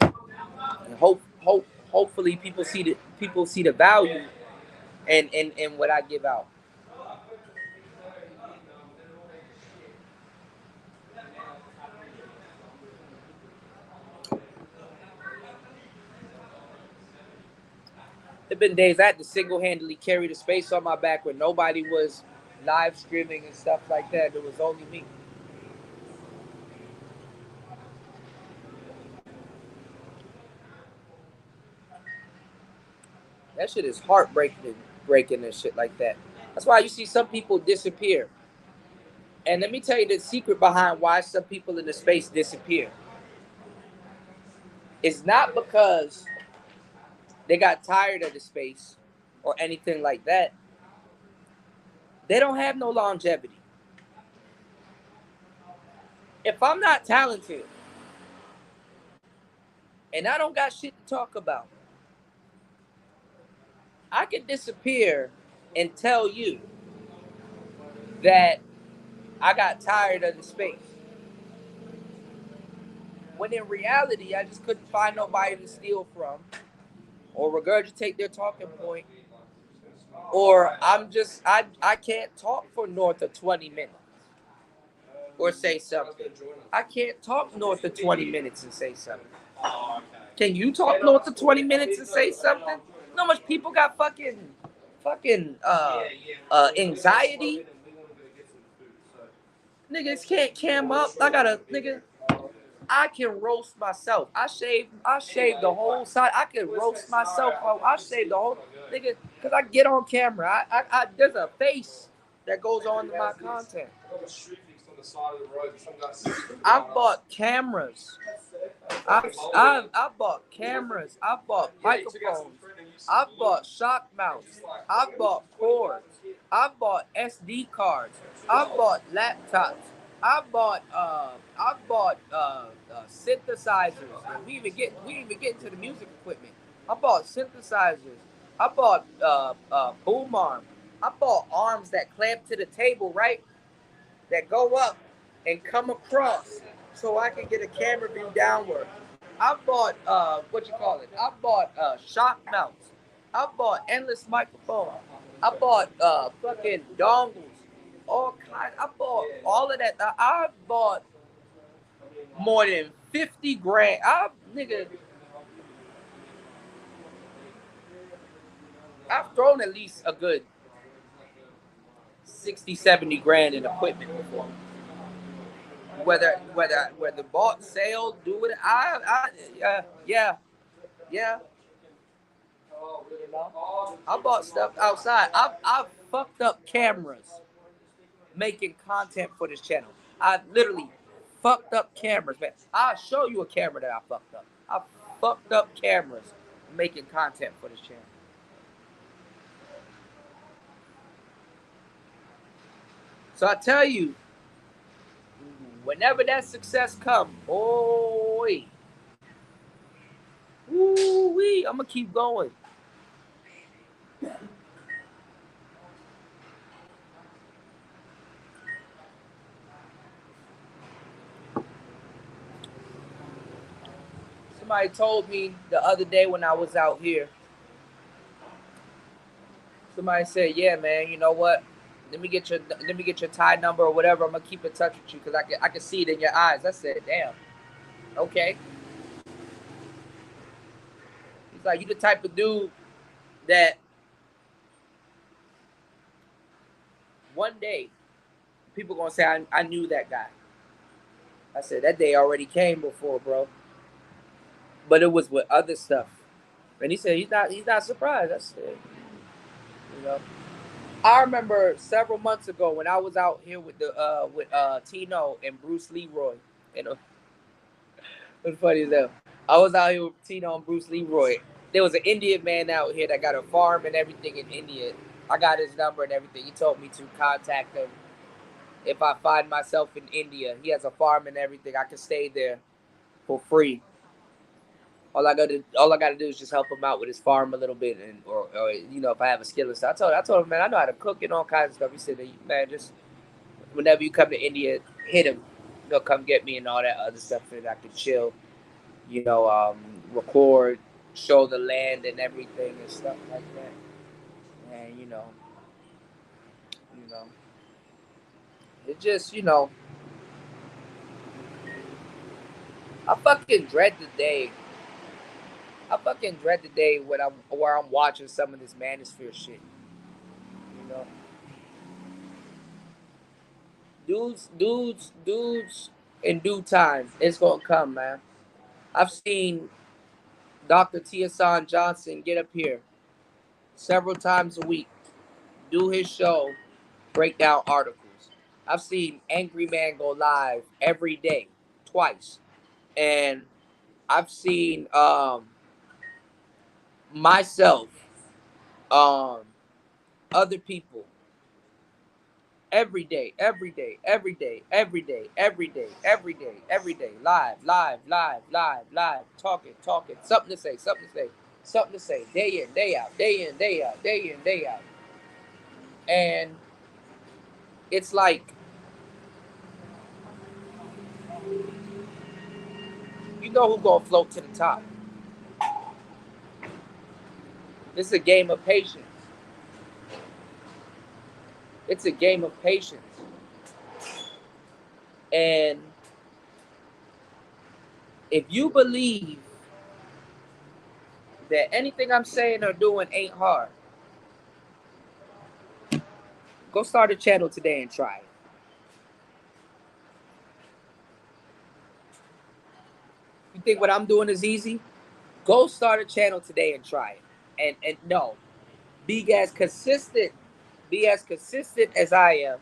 Speaker 1: and hopefully people see the value and what I give out. There've been days I had to single handedly carry the space on my back when nobody was live streaming and stuff like that. There was only me. That shit is heartbreaking, breaking and shit like that. That's why you see some people disappear. And let me tell you the secret behind why some people in the space disappear. It's not because they got tired of the space or anything like that. They don't have no longevity. If I'm not talented and I don't got shit to talk about, I can disappear and tell you that I got tired of the space. When in reality, I just couldn't find nobody to steal from or regurgitate their talking point, or I can't talk for north of 20 minutes or say something. I can't talk north of 20 minutes and say something. Can you talk north of 20 minutes and say something? You know how much people got fucking anxiety? Niggas can't cam up. I gotta nigga. I can roast myself. I shaved the whole side. I can roast myself. I shaved the whole nigga because I get on camera. There's a face that goes on to my content. I've bought cameras. I've bought cameras. I've bought microphones. I've bought shock mounts. I've bought cords. I've bought SD cards. I've bought laptops. I've bought synthesizers. We even get into the music equipment. I bought synthesizers. I bought boom arm. I bought arms that clamp to the table, right? That go up and come across so I can get a camera view downward. I bought what you call it? I bought shock mounts. I bought endless microphones. I bought fucking dongles. All kinds. I bought all of that. I bought more than 50 grand. I've thrown at least a good 60, 70 grand in equipment before. Whether bought, sale, do it. Yeah. You know, I bought stuff outside. I've fucked up cameras making content for this channel. I literally fucked up cameras, man. I'll show you a camera that I fucked up. I fucked up cameras making content for this channel. So I tell you, whenever that success comes, boy, woo-wee, I'm gonna keep going. Somebody told me the other day when I was out here. Somebody said, "Yeah, man, you know what? Let me get your tie number or whatever. I'm gonna keep in touch with you because I can see it in your eyes." I said, "Damn, okay." He's like, "You the type of dude that one day people gonna say I knew that guy." I said, "That day already came before, bro, but it was with other stuff." And he said he's not surprised. I said, you know. I remember several months ago when I was out here with Tino and Bruce Leroy. You know, what's funny is that I was out here with Tino and Bruce Leroy. There was an Indian man out here that got a farm and everything in India. I got his number and everything. He told me to contact him if I find myself in India. He has a farm and everything. I can stay there for free. All I gotta do is just help him out with his farm a little bit, and or if I have a skill and stuff. I told him, man, I know how to cook and all kinds of stuff. He said, man, just whenever you come to India, hit him. He'll come get me and all that other stuff, and I can chill. Record, show the land and everything and stuff like that. And you know, it just I fucking dread the day. I fucking dread the day where I'm watching some of this manosphere shit. You know, dudes. In due time, it's gonna come, man. I've seen Dr. Tiasan Johnson get up here several times a week, do his show, break down articles. I've seen Angry Man go live every day, twice, and I've seen myself, um, other people every day, every day, every day, every day, every day, every day, every day, live, live, live, live, live, talking, something to say, something to say, day in, day out, day in, day out, day in, day out. And it's like, who gonna float to the top. It's a game of patience. It's a game of patience. And if you believe that anything I'm saying or doing ain't hard, go start a channel today and try it. You think what I'm doing is easy? Go start a channel today and try it. And no, be as consistent, as I am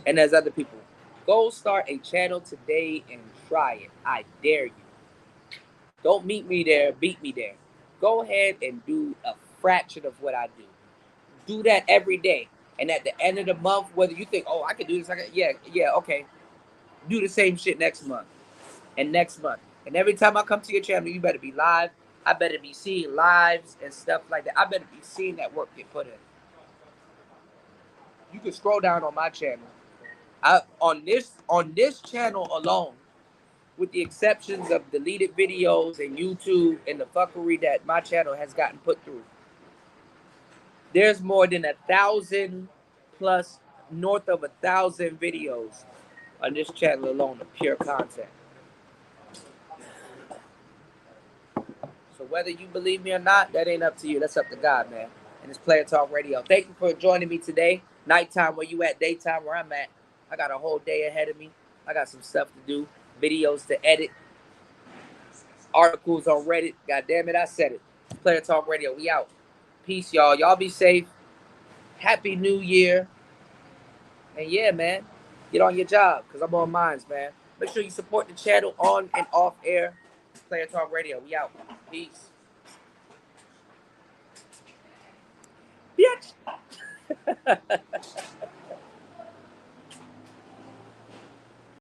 Speaker 1: and as other people. Go start a channel today and try it. I dare you. Don't meet me there, beat me there. Go ahead and do a fraction of what I do. Do that every day. And at the end of the month, whether you think, oh, I can do this, yeah, okay. Do the same shit next month and next month. And every time I come to your channel, you better be live. I better be seeing lives and stuff like that. I better be seeing that work get put in. You can scroll down on my channel. On this channel alone, with the exceptions of deleted videos and YouTube and the fuckery that my channel has gotten put through, there's more than 1,000 plus, north of 1,000 videos on this channel alone of pure content. So whether you believe me or not, that ain't up to you. That's up to God, man. And it's Player Talk Radio. Thank you for joining me today. Nighttime where you at, daytime where I'm at. I got a whole day ahead of me. I got some stuff to do, videos to edit, articles on Reddit. God damn it, I said it. Player Talk Radio, we out. Peace, y'all. Y'all be safe. Happy New Year. And yeah, man, get on your job, because I'm on mines, man. Make sure you support the channel on and off air. Player Talk Radio, we out. Peace. Bitch.